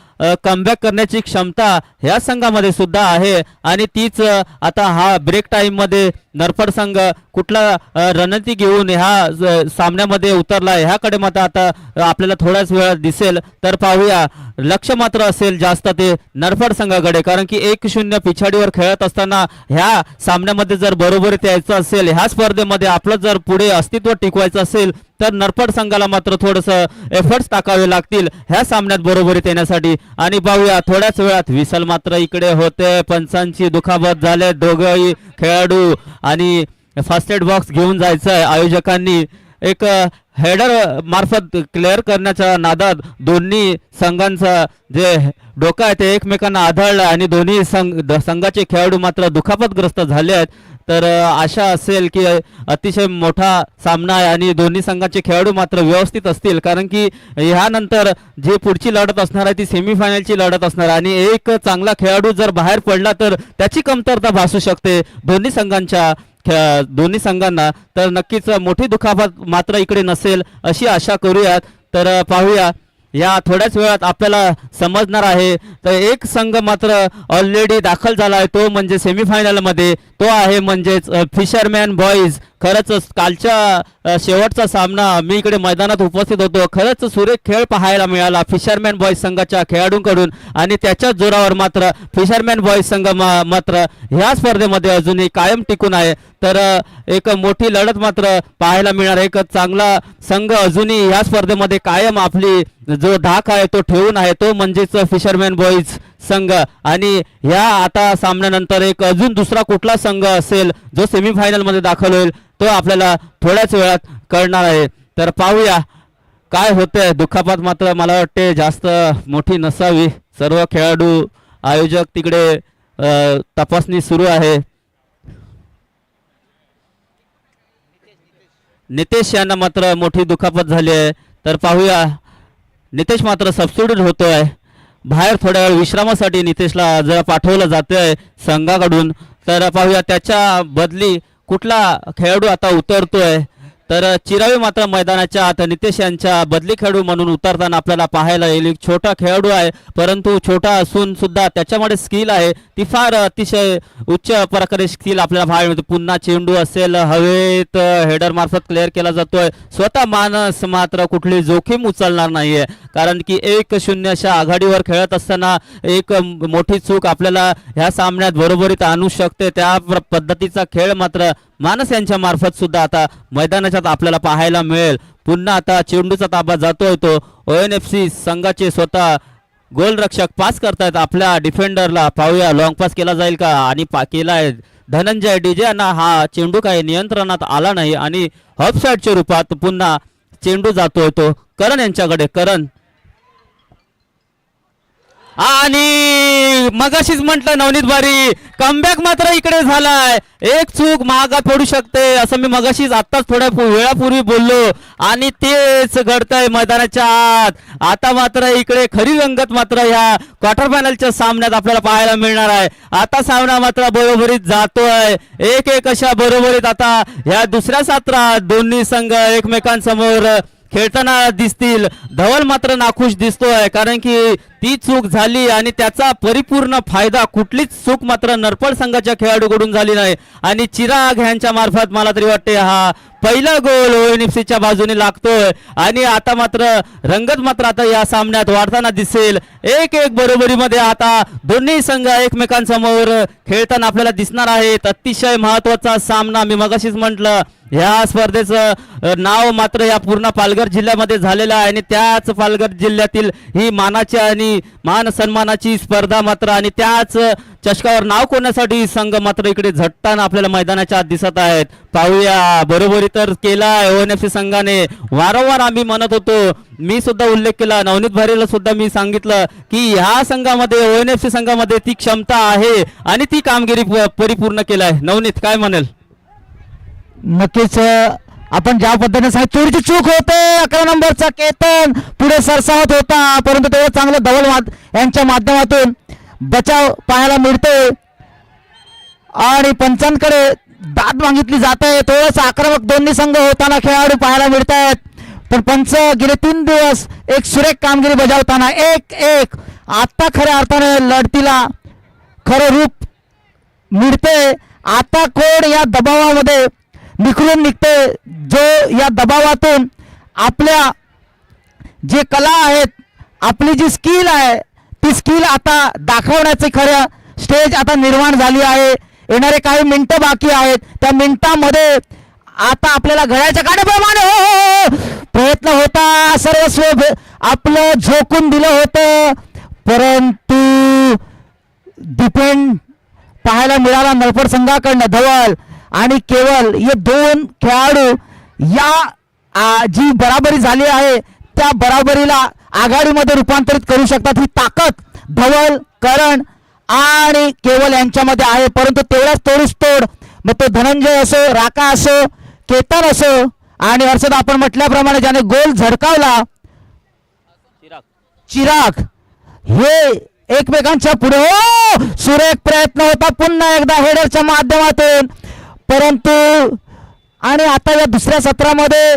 कमबॅक करण्याची क्षमता ह्या संघामध्ये सुद्धा आहे, आणि तीच आता हा ब्रेक टाइम मध्ये नरफड संघ कुठला रणनीती घेऊन ह्या सामन्यामध्ये उतरला ह्याकडे मात्र आता आपल्याला थोड्याच वेळात दिसेल. तर पाहूया, लक्ष मात्र असेल जास्त ते नरफड संघाकडे, कारण की 1-0 पिछाडीवर खेळत असताना ह्या सामन्यामध्ये जर बरोबरीत यायचं असेल, ह्या स्पर्धेमध्ये आपलं जर पुढे अस्तित्व टिकवायचं असेल तर नरफड संघाला मात्र थोडंसं एफर्ट्स टाकावे लागतील ह्या सामन्यात बरोबरीत येण्यासाठी. आणि पाहूया थोड्याच वेळात विसल मात्र इकडे होते, पंचांची दुखापत झाले दोघंही खेळाडू, आणि फर्स्ट एड बॉक्स घेऊन जायचं आहे आयोजकांनी. एक हेडर मार्फत क्लिअर करण्याच्या नादात दोन्ही संघांचं जे डोकं आहे ते एकमेकांना आढळलं, आणि दोन्ही संघाचे खेळाडू मात्र दुखापतग्रस्त झाले आहेत. तर आशा असेल की अतिशय मोठा सामना आहे आणि दोन्ही संघाचे खेळाडू मात्र व्यवस्थित असतील, कारण की ह्यानंतर जी पुढची लढत असणार आहे ती सेमीफायनलची लढत असणार आहे, आणि एक चांगला खेळाडू जर बाहेर पडला तर त्याची कमतरता भासू शकते दोन्ही संघांना. तर नक्कीच मोठी दुखापत मात्र इकडे नसेल अशी आशा करूयात. तर पाहूया, या थोड्याच वेळात आपल्याला समजणार आहे. तर एक संघ मात्र ऑलरेडी दाखल झाला आहे, तो म्हणजे सेमीफायनलमध्ये, तो आहे म्हणजेच फिशरमॅन बॉईज खरंच कालच्या शेवटचा सामना मी इकडे मैदानात उपस्थित होतो. खरंच सुरेख खेळ पाहायला मिळाला फिशरमॅन बॉईज संघाच्या खेळाडूंकडून आणि त्याच्याच जोरावर मात्र फिशरमॅन बॉईज संघ मात्र ह्या स्पर्धेमध्ये अजूनही कायम टिकून आहे. तर एक मोठी लढत मात्र पाहायला मिळणार. एक चांगला संघ अजूनही ह्या स्पर्धेमध्ये कायम आपली जो धाक आहे तो ठेवून आहे, तो म्हणजेच फिशरमॅन बॉईज संघ. आणि ह्या आता सामन्यानंतर एक अजून दुसरा कुठला संघ असेल जो सेमीफायनल मध्ये दाखल होईल तो आपल्याला थोड्याच वेळात कळणार आहे. तर पाहूया काय होतंय. दुखापत मात्र मला वाटते जास्त मोठी नसावी. सर्व खेळाडू आयोजक तिकडे तपासणी सुरू आहे. नितेश यांना मात्र मोठी दुखापत झाली आहे. तर पाहूया नितेश मात्र सबस्टिट्यूट होतोय बाहेर. थोड्या वेळ विश्रामासाठी नितेशला जरा पाठवलं जातंय संघाकडून. तर पाहूया त्याच्या बदली कुठला खेळाडू आता उतरतोय. तर चिरावी मात्र मैदानाच्या आत नितेश यांच्या बदली खेळाडू म्हणून उतरताना आपल्याला पाहायला येईल. एक छोटा खेळाडू आहे परंतु छोटा असून सुद्धा त्याच्यामध्ये स्किल आहे ती फार अतिशय उच्च प्रकारे स्किल आपल्याला पाहायला मिळते. पुन्हा चेंडू असेल हवेत हेडर मार्फत क्लिअर केला जातोय. स्वतः मानस मात्र कुठली जोखीम उचलणार नाहीये कारण की 1-0 अशा आघाडीवर खेळत असताना एक मोठी चूक आपल्याला ह्या सामन्यात बरोबरीत आणू शकते. त्या पद्धतीचा खेळ मात्र मानस यांच्या मार्फत सुद्धा आता मैदानाच्यात आपल्याला पाहायला मिळेल. पुन्हा आता चेंडूचा ताबा जातोय तो ONFC संघाचे स्वतः गोलरक्षक पास करतायत आपल्या डिफेंडरला. पाहूया लॉंग पास केला जाईल का आणि केलाय धनंजय डीजे यांना. हा चेंडू काही नियंत्रणात आला नाही आणि हॉफ साईडच्या रूपात पुन्हा चेंडू जातोय तो करण यांच्याकडे. करण आणि मगाशीच म्हटलं नवनीत बारी कमबॅक मात्र इकडे झालाय. एक चूक महागात पडू शकते असं मी मगाशीच आत्ताच थोड्या वेळापूर्वी बोललो आणि तेच घडतंय मैदानाच्या आत. आता मात्र इकडे खरी रंगत मात्र ह्या क्वार्टर फायनलच्या सामन्यात आपल्याला पाहायला मिळणार आहे. आता सामना मात्र बरोबरीत जातोय. 1-1 अशा बरोबरीत आता ह्या दुसऱ्या सत्रात दोन्ही संघ एकमेकांसमोर खेळताना दिसतील. धवल मात्र नाखुश दिसतोय कारण की ती चूक झाली आणि त्याचा परिपूर्ण फायदा कुठलीच चूक मात्र नरपड संघाच्या खेळाडूकडून झाली नाही. आणि चिराग यांच्या मार्फत मला तरी वाटते हा पहिला गोल ONFCच्या बाजूने लागतोय आणि आता मात्र रंगत मात्र आता या सामन्यात वाढताना दिसेल. 1-1 बरोबरीमध्ये आता दोन्ही संघ एकमेकांसमोर खेळताना आपल्याला दिसणार आहेत. अतिशय महत्वाचा सामना. मी मगाशीच म्हटलं ह्या स्पर्धेचं नाव मात्र या पूर्ण पालघर जिल्ह्यामध्ये झालेलं आहे आणि त्याच पालघर जिल्ह्यातील ही मानाची आणि मान सन्मानाची स्पर्धा मात्र आणि त्याच चषकावर नाव कोरण्यासाठी संघ मात्र इकडे झटताना आपल्याला मैदानाच्या आत दिसत आहेत. पाहूया बरोबरी तर केलाय ONFC संघाने. वारंवार आम्ही म्हणत होतो, मी सुद्धा उल्लेख केला, नवनीत भारेला सुद्धा मी सांगितलं की ह्या संघामध्ये ONFC संघामध्ये ती क्षमता आहे आणि ती कामगिरी परिपूर्ण केलाय. नवनीत काय म्हणेल? नक्कीच आपण ज्या पद्धतीने चोरीची चूक होते 11 नंबरचा केतन पुढे सरसावत होता परंतु तेवढं चांगलं धवल यांच्या माध्यमातून बचाव पाहायला मिळते आणि पंचांकडे दाद मागितली जात आहे. थोडंच आक्रमक दोन्ही संघ होताना खेळाडू पाहायला मिळत आहेत पण पंच गेले 3 दिवस एक सुरेख कामगिरी बजावताना 1-1 आता खऱ्या अर्थाने लढतीला खरं रूप मिळते. आता कोण या दबावामध्ये निखरून निघते जो या दबावातून आपल्या जे कला आहेत आपली जी स्किल आहे ती स्किल आता दाखवण्याचे खरं स्टेज आता निर्माण झाली आहे. येणारे काही मिनिटं बाकी आहेत त्या मिनिटांमध्ये आता आपल्याला घड्याळच्या काट्याप्रमाणे प्रयत्न होता सर्वस्व आपलं झोकून दिलं होतं परंतु डिपेंड पाहायला मिळाला नरपड संघाकडनं धवल आणि केवळ हे 2 खेळाडू या जी बराबरी झाली आहे त्या बराबरीला आघाडीमध्ये रूपांतरित करू शकतात. ही ताकद धवल करण आणि केवल यांच्यामध्ये आहे परंतु तेवढाच तोडूस तोड मग तो धनंजय असो राका असो केतन असो आणि हर्षद आपण म्हटल्याप्रमाणे ज्याने गोल झडकावला चिराग हे एकमेकांच्या पुढे सुरेख प्रयत्न होता पुन्हा एकदा हेडरच्या माध्यमातून परंतु आणि आता या दुसऱ्या सत्रामध्ये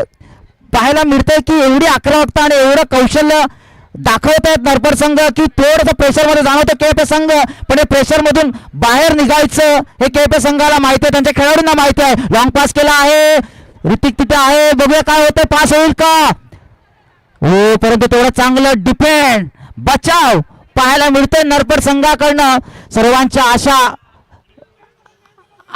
पाहायला मिळतंय की एवढी आक्रमकता आणि एवढं कौशल्य दाखवत आहेत नरपड संघ की थोडंसं प्रेशरमध्ये जाणवतं केपे संघ, पण हे प्रेशरमधून बाहेर निघायचं हे केपे संघाला माहिती आहे, त्यांच्या खेळाडूंना माहिती आहे. लॉंग पास केला आहे, ऋतिक तिथे आहे, बघूया काय होतंय, पास होईल का. हो, परंतु तेवढं चांगलं डिफेंड बचाव पाहायला मिळतंय नरपड संघाकडनं. सर्वांच्या आशा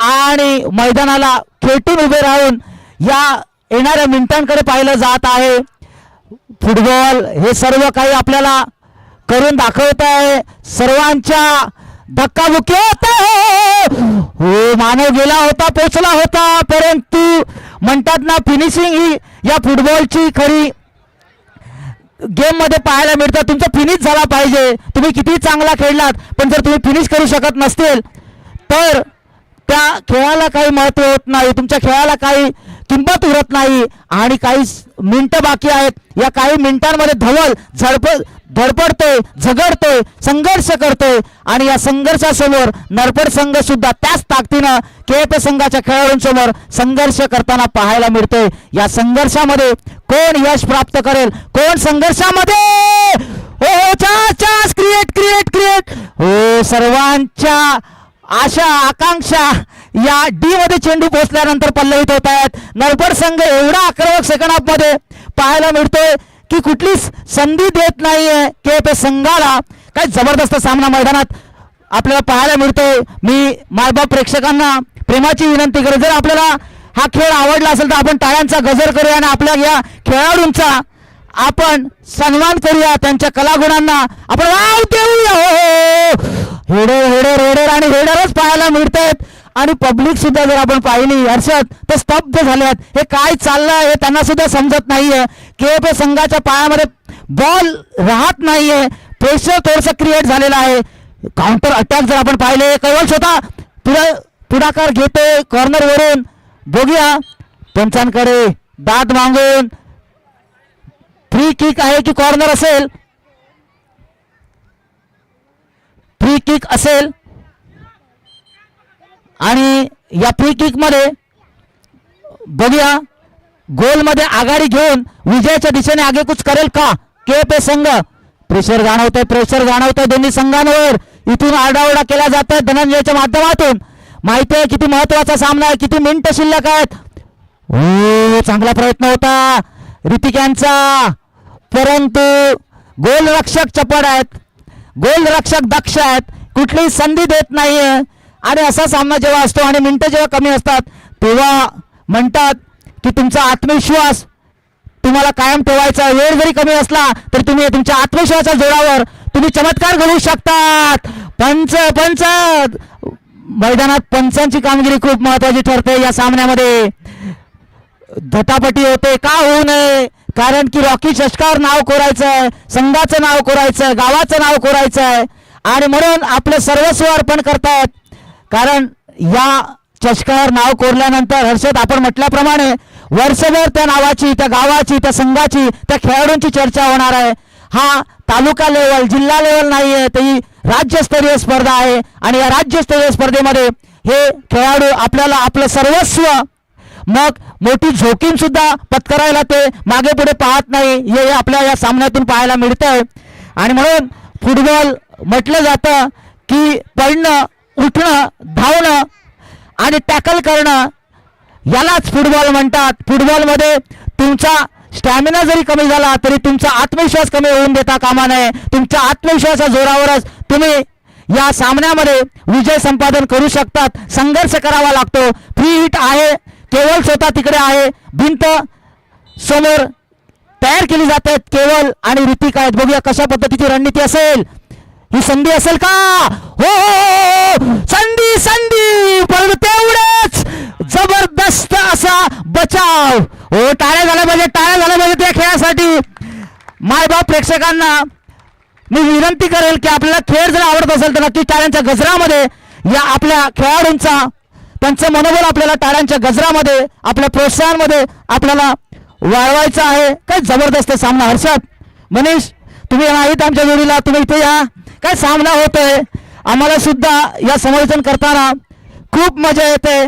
आणि मैदानाला खेटून उभे राहून या येणाऱ्या मिनिटांकडे पाहिलं जात आहे. फुटबॉल हे सर्व काही आपल्याला करून दाखवत आहे. सर्वांच्या धक्काबुक्की होत आहे. हो, मानव गेला होता, पोचला होता, परंतु म्हणतात ना फिनिशिंग ही या फुटबॉलची खरी गेम मध्ये पाहायला मिळतं. तुमचा फिनिश झाला पाहिजे. तुम्ही किती चांगला खेळलात, पण जर तुम्ही फिनिश करू शकत नसतील तर त्या खेळाला काही महत्त्व होत नाही, तुमच्या खेळाला काही किंमत उरत नाही. आणि काही मिनिटं बाकी आहेत. या काही मिनिटांमध्ये धवल धडपडतोय, झगडतोय, संघर्ष करतोय आणि या संघर्षासमोर नरपड संघ सुद्धा त्याच ताकदीनं केपे संघाच्या खेळाडूंसमोर संघर्ष करताना पाहायला मिळतोय. या संघर्षामध्ये कोण यश प्राप्त करेल, कोण संघर्षामध्ये हो चान्स क्रिएट हो, सर्वांच्या आशा आकांक्षा या डी मध्ये चेंडू पोहोचल्यानंतर पल्लवित होत आहेत. नरपड संघ एवढा आक्रमक सेकंड हाफ मध्ये पाहायला मिळतोय की कुठलीच संधी देत नाहीये केपे संघाला. काय जबरदस्त सामना मैदानात आपल्याला पाहायला मिळतोय. मी मायबाप प्रेक्षकांना प्रेमाची विनंती करेन, जर आपल्याला हा खेळ आवडला असेल तर आपण टाळ्यांचा गजर करूया आणि आपल्या या खेळाडूंचा आपण सन्मान करूया, त्यांच्या कलागुणांना आपण वाव देऊया. हो, हेडर आणि हेडरच पाहायला मिळत आहेत आणि पब्लिक सुद्धा जर आपण पाहिली हर्षद तर स्तब्ध झाल्यात. हे काय चाललंय हे त्यांना सुद्धा समजत नाहीये. केपे संघाच्या पायामध्ये बॉल राहत नाहीये, प्रेशर थोडंसं क्रिएट झालेलं आहे. काउंटर अटॅक जर आपण पाहिले, कैवल स्वतः पुढाकार घेतोय कॉर्नर वरून. बघूया पंचांकडे दाद मागून फ्री किक आहे की कॉर्नर असेल, फ्री किक असेल आणि या फ्री किक मध्ये बघूया गोल मध्ये आघाडी घेऊन विजयाच्या दिशेने आगेकूच करेल का केपे संघ. प्रेशर जाणवतंय दोन्ही संघांवर. इथून आरडाओरडा केला जात आहे धनंजयच्या माध्यमातून. माहिती आहे किती महत्वाचा सामना आहे, किती मिनिटं शिल्लक आहेत. हो, चांगला प्रयत्न होता ऋतिक यांचा, परंतु गोलरक्षक चपळ आहेत, गोलरक्षक दक्ष आहेत, कुठलीही संधी देत नाहीये. आणि असा सामना जेव्हा असतो आणि मिनिटं जेव्हा कमी असतात तेव्हा म्हणतात की तुमचा आत्मविश्वास तुम्हाला कायम ठेवायचा. वेळ जरी कमी असला तरी तुम्ही तुमच्या आत्मविश्वासाच्या जोरावर तुम्ही चमत्कार घडवू शकतात. पंच मैदानात पंचांची कामगिरी खूप महत्वाची ठरते या सामन्यामध्ये. झटापटी होते का होऊ नये, कारण की रॉकी चषकावर नाव कोरायचंय, संघाचं नाव कोरायचंय, गावाचं नाव कोरायचंय आणि म्हणून आपलं सर्वस्व अर्पण करतायत. कारण या चषकावर नाव कोरल्यानंतर हर्षद आपण म्हटल्याप्रमाणे वर्षभर त्या नावाची, त्या गावाची, त्या संघाची, त्या खेळाडूंची चर्चा होणार आहे. हा तालुका लेवल, जिल्हा लेवल नाहीये, ती राज्यस्तरीय स्पर्धा आहे आणि या राज्यस्तरीय स्पर्धेमध्ये हे खेळाडू आपल्याला आपलं सर्वस्व, मग मोठी जोखीम सुद्धा पत्करायला ते मागे पुढे पाहत नाही, हे आपल्या या सामन्यातून पाहायला मिळतंय. आणि म्हणून फुटबॉल म्हटलं जातं की पडणं, उठणं, धावणं आणि टॅकल करणं यालाच फुटबॉल म्हणतात. फुटबॉलमध्ये तुमचा स्टॅमिना जरी कमी झाला तरी तुमचा आत्मविश्वास कमी होऊन देता कामा नये. तुमच्या आत्मविश्वासाच्या जोरावरच तुम्ही या सामन्यामध्ये विजय संपादन करू शकतात. संघर्ष करावा लागतो. फ्री हिट आहे, केवळ स्वतः तिकडे आहे, भिंत समोर तयार केली जाते, केवळ आणि ऋतिक आहेत. बघूया कशा पद्धतीची रणनीती असेल, ही संधी असेल का. हो, संधी परंतु तेवढेच जबरदस्त असा बचाव. हो, टाळ्या झाल्या पाहिजे त्या खेळासाठी. मायबाप प्रेक्षकांना मी विनंती करेल की आपल्याला खेळ जर आवडत असेल तर नक्की टाळ्यांच्या गजरामध्ये या आपल्या खेळाडूंचा, त्यांचं मनोबल आपल्याला टाळ्यांच्या गजरामध्ये, आपल्या प्रोत्साहनामध्ये आपल्याला वाढवायचं आहे. काय जबरदस्त सामना. हर्षद, मनीष, तुम्ही नाहीत आमच्या जोडीला, तुम्ही इथे या. काय सामना होतोय. आम्हाला सुद्धा या समालोचन करताना खूप मजा येते.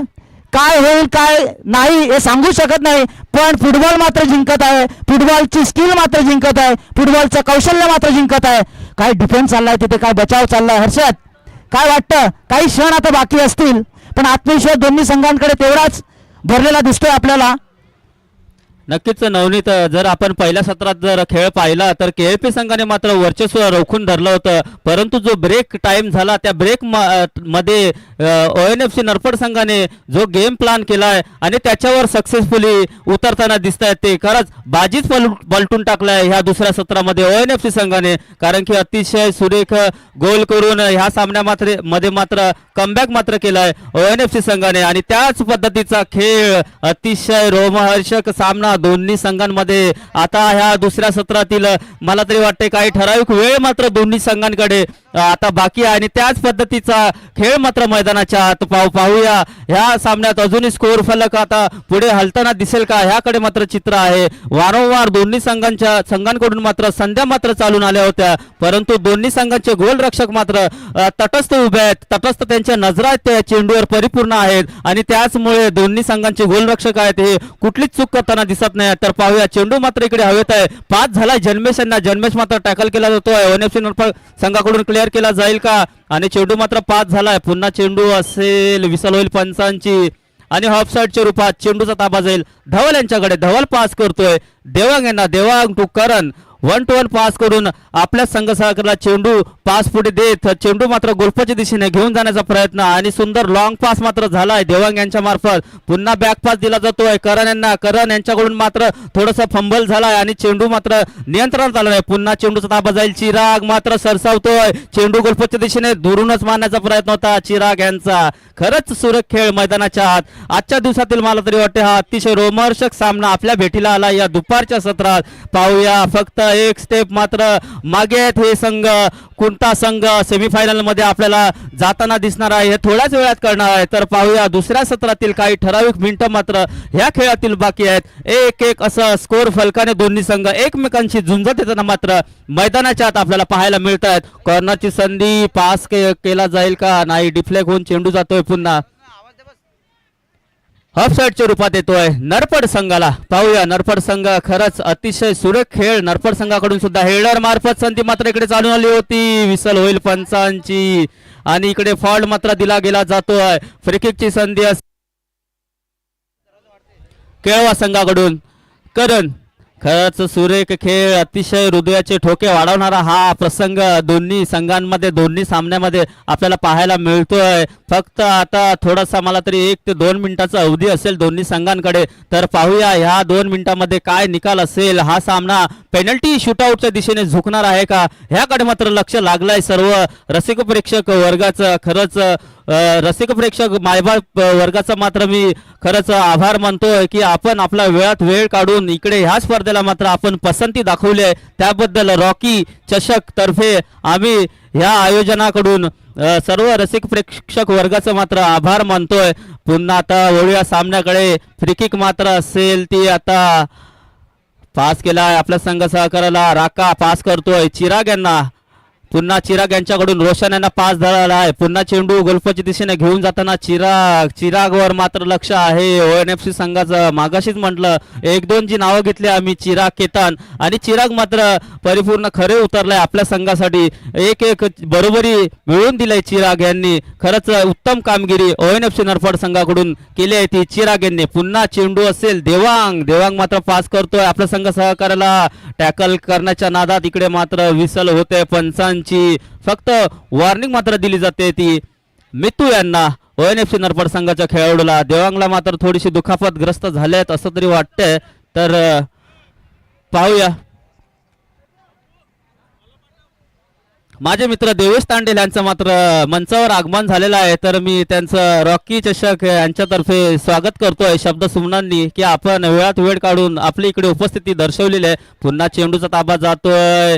काय होईल काय नाही हे सांगू शकत नाही, पण फुटबॉल मात्र जिंकत आहे, फुटबॉलची स्किल मात्र जिंकत आहे, फुटबॉलचं कौशल्य मात्र जिंकत आहे. काय डिफेन्स चाललाय तिथे, काय बचाव चाललाय. हर्षद, काय वाटतं? काही क्षण आता बाकी असतील, पण आत्मविश्वास दोन्ही संघांकडे तेवढाच भरलेला दिसतोय आपल्याला. नक्कीच नवनीत, जर आपण पहिल्या सत्रात जर खेळ पाहिला तर KLP संघाने मात्र वर्चस्व रोखून धरलं होतं, परंतु जो ब्रेक टाइम झाला त्या ब्रेक मध्ये ONFC नरपड संघाने जो गेम प्लॅन केलाय आणि त्याच्यावर सक्सेसफुली उतरताना दिसत आहेत. ते खरंच बाजीच पलटून टाकलाय ह्या दुसऱ्या सत्रामध्ये ONFC संघाने, कारण की अतिशय सुरेख गोल करून ह्या सामन्यामध्ये मात्र कमबॅक मात्र केलाय ONFC संघाने. आणि त्याच पद्धतीचा खेळ, अतिशय रोमहर्षक सामना दोन्ही संघांमध्ये आता ह्या दुसऱ्या सत्रातील मला तरी वाटते काही ठराविक वेळ मात्र दोन्ही संघांकडे आता बाकी आहे आणि त्याच पद्धतीचा खेळ मात्र मैदानाच्या आत पाहूया. ह्या सामन्यात अजूनही स्कोर फलक आता पुढे हलताना दिसेल का, ह्याकडे मात्र चित्र आहे. वारंवार दोन्ही संघांकडून मात्र संध्या मात्र चालून आल्या होत्या, परंतु दोन्ही संघांचे गोलरक्षक मात्र तटस्थ उभे आहेत, तटस्थ त्यांच्या नजरा त्या चेंडूवर परिपूर्ण आहेत आणि त्याचमुळे दोन्ही संघांचे गोलरक्षक आहेत हे कुठलीच चूक करताना दिसत नाही. तर पाहूया, चेंडू मात्र इकडे हवेत आहे, पास झालाय जन्मेश यांना, जन्मेश मात्र टॅकल केला जातोय. ONFC नरपड संघाकडून क्लिअर केला जाईल का, आणि चेंडू मात्र पास झालाय. पुन्हा चेंडू असेल, विसल होईल पंचांची आणि ऑफसाईडच्या रूपात चेंडूचा ताबा जाईल धवल यांच्याकडे. धवल पास करतोय देवांग यांना, देवांग टू करण, 1-1 पास करून आपल्या संघ सहकार्याला चेंडू पास पुढे देत चेंडू मात्र गोलफाच्या दिशेने घेऊन जाण्याचा प्रयत्न आणि सुंदर लॉंग पास मात्र झालाय देवांग यांच्या मार्फत. पुन्हा बॅक पास दिला जातोय करण यांना, करण यांच्याकडून मात्र थोडंसं फंबल झालाय आणि चेंडू मात्र नियंत्रणात आला नाही. पुन्हा चेंडूचा ताबा जाईल, चिराग मात्र सरसावतोय, चेंडू गोलफाच्या दिशेने दुरूनच मारण्याचा प्रयत्न होता चिराग यांचा. खरंच सुरेख खेळ मैदानाच्या आत. आजच्या दिवसातील मला तरी वाटते हा अतिशय रोमहर्षक सामना आपल्या भेटीला आला या दुपारच्या सत्रात. पाहूया, फक्त एक स्टेप मात्र मागे आहेत हे संघ. कोणता संघ सेमीफायनल मध्ये आपल्याला जाताना दिसणार आहे हे थोड्याच वेळात करणार आहे. तर पाहूया, दुसऱ्या सत्रातील काही ठराविक मिनिटं मात्र ह्या खेळातील बाकी आहेत. 1-1 असं स्कोर फलकाने दोन्ही संघ एकमेकांशी झुंजत येताना मात्र मैदानाच्या आत आपल्याला पाहायला मिळत आहेत. कॉर्नरची संधी, पास केला जाईल का, नाही, डिफ्लेक्ट होऊन चेंडू जातोय पुन्हा ऑफसाईडच्या रूपात येतोय नरपड संघाला. पाहूया, नरपड संघ खरंच अतिशय सुरेख खेळ. नरपड संघाकडून सुद्धा हेडर मार्फत संधी मात्र इकडे चालून आली होती, विसल होईल पंचांची आणि इकडे फॉल्ट मात्र दिला गेला जातोय. फ्रीकिकची संधी केळवा संघाकडून करण. खरंच सुरेख खेळ, अतिशय हृदयाचे ठोके वाढवणारा हा प्रसंग दोन्ही संघांमध्ये दोन्ही सामन्यामध्ये आपल्याला पाहायला मिळतोय. फक्त आता थोडासा मला तरी 1 ते 2 मिनिटाचा अवधी असेल दोन्ही संघांकडे. तर पाहूया ह्या 2 मिनिटांमध्ये काय निकाल असेल. हा सामना पेनल्टी शूटआउटच्या दिशेने झुकणार आहे का, ह्याकडे मात्र लक्ष लागलंय सर्व रसिक प्रेक्षक वर्गाचं. खरंच रसिक प्रेक्षक मायबाप वर्गाचा मात्र मी खरंच आभार मानतोय की आपण आपला वेळात वेळ काढून इकडे ह्या स्पर्धेला मात्र आपण पसंती दाखवली आहे. त्याबद्दल रॉकी चषक तर्फे आम्ही ह्या आयोजनाकडून सर्व रसिक प्रेक्षक वर्गाचं मात्र आभार मानतोय. पुन्हा आता वळूया सामन्याकडे. फ्रीकिक मात्र असेल ती आता पास केलाय आपल्या संघ सहकार्याला, राका पास करतोय चिराग यांना. पुन्हा चिराग यांच्याकडून रोशन यांना पास झाला आहे. पुन्हा चेंडू गोलफाच्या दिशेने घेऊन जाताना चिरागवर मात्र लक्ष आहे ONFC संघाचं. मागाशीच म्हटलं 1-2 जी नावं घेतली आम्ही, चिराग, केतन आणि चिराग मात्र परिपूर्ण खरे उतरलाय आपल्या संघासाठी. 1-1 बरोबरी मिळवून दिलाय चिराग यांनी. खरंच उत्तम कामगिरी ONFC नरफड संघाकडून केली आहे ती चिराग यांनी. पुन्हा चेंडू असेल, देवांग मात्र पास करतोय आपल्या संघ सहकार्याला. टॅकल करण्याच्या नादात इकडे मात्र विसल होते पंचांची. फक्त वॉर्निंग मात्र दिली जाते ती मितू यांना, ONFC नरपड संघाच्या खेळाडूला. देवांगला मात्र थोडीशी दुखापतग्रस्त झालेत असं तरी वाटतंय. तर पाहूया, माझे मित्र देवेश तांडेल यांचं मात्र मंचावर आगमन झालेलं आहे. तर मी त्यांचं रॉकी चषक यांच्यातर्फे स्वागत करतोय शब्द सुमनांनी की आपण वेळात वेळ काढून आपली इकडे उपस्थिती दर्शवलेली आहे. पुन्हा चेंडूचा ताबा जातोय,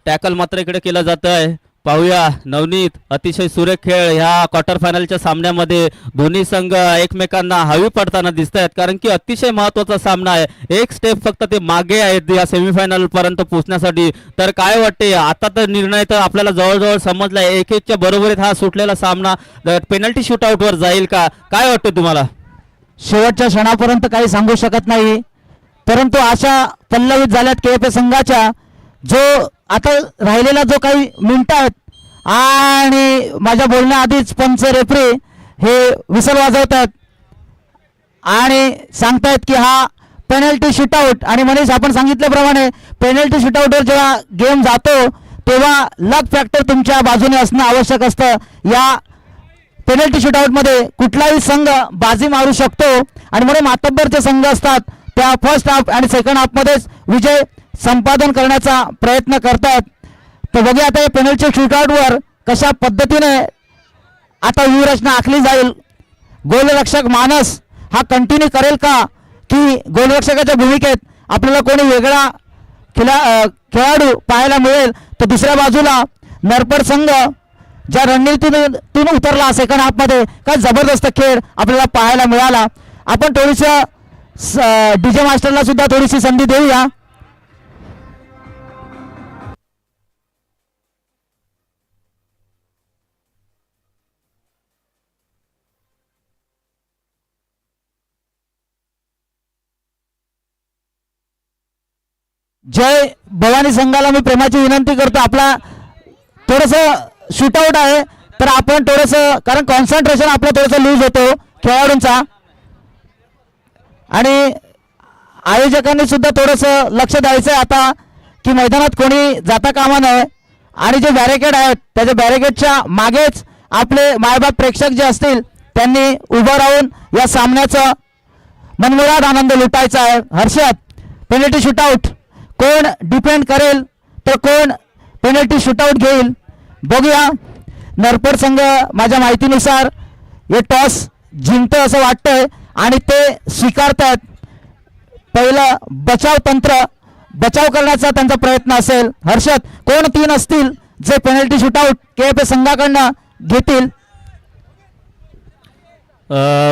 टॅकल मात्र इकडे केलं जात आहे. पाहूया, नवनीत अतिशय सुरेख खेळ ह्या क्वार्टर फायनलच्या सामन्यामध्ये दोन्ही संघ एकमेकांना हवी पडताना दिसत आहेत, कारण की अतिशय महत्वाचा सामना आहे. एक स्टेप फक्त ते मागे आहेत या सेमीफायनल पर्यंत पोहोचण्यासाठी. तर काय वाटते, आता तर निर्णय तर आपल्याला जवळजवळ समजलाय. 1-1च्या बरोबरीत हा सुटलेला सामना पेनल्टी शूटआउटवर जाईल का, काय वाटतं तुम्हाला? शेवटच्या क्षणापर्यंत काही सांगू शकत नाही, परंतु आशा पल्लवित झाल्यात KFA संघाच्या. जो आता राहिलेला जो काही मिनिटं आहेत आणि माझ्या बोलण्याआधीच पंच रेफरी हे विसल वाजवतात आणि सांगतायत की हा पेनल्टी शूटआउट. आणि मनीष आपण सांगितल्याप्रमाणे पेनल्टी शूटआउटवर जेव्हा गेम जातो तेव्हा लक फॅक्टर तुमच्या बाजूने असणं आवश्यक असतं. या पेनल्टी शूटआउटमध्ये कुठलाही संघ बाजी मारू शकतो आणि म्हणून मातब्बरचे संघ असतात त्या फर्स्ट हाफ आणि सेकंड हाफमध्येच विजय संपादन करण्याचा प्रयत्न करतात. तर बघूया आता या पेनल्टी शूटआउटवर कशा पद्धतीने आता व्यूहरचना आखली जाईल. गोलरक्षक मानस हा कंटिन्यू करेल का, की गोलरक्षकाच्या भूमिकेत आपल्याला कोणी वेगळा खेळाडू पाहायला मिळेल. तर दुसऱ्या बाजूला नरपड संघ ज्या रणनीतीतून उतरला सेकंड हाफमध्ये, काय जबरदस्त खेळ आपल्याला पाहायला मिळाला. आपण थोडीसं DJ मास्टरला सुद्धा थोडीशी संधी देऊया. जय भवानी संघाला मी प्रेमाची विनंती करतो, आपला थोडंसं शूटआउट आहे तर आपण थोडंसं, कारण कॉन्सन्ट्रेशन आपलं थोडंसं लूज होतो खेळाडूंचा आणि आयोजकांनी सुद्धा थोडंसं लक्ष द्यायचं आहे आता की मैदानात कोणी जाता कामा नये. आणि जे बॅरिकेड आहेत त्याच्या बॅरिकेडच्या मागेच आपले मायबाप प्रेक्षक जे असतील त्यांनी उभं राहून या सामन्याचा मनमुराद आनंद लुटायचा आहे. हर्षद, पेनल्टी शूटआउट कोण डिपेंड करेल तर कोण पेनल्टी शूटआउट घेईल बघूया. नरपड संघ माझ्या माहितीनुसार हे टॉस जिंकतं असं वाटतंय आणि ते स्वीकारतात. पहिलं बचाव तंत्र, बचाव करण्याचा त्यांचा प्रयत्न असेल. हर्षद, कोण तीन असतील जे पेनल्टी शूटआउट KFA संघाकडनं घेतील?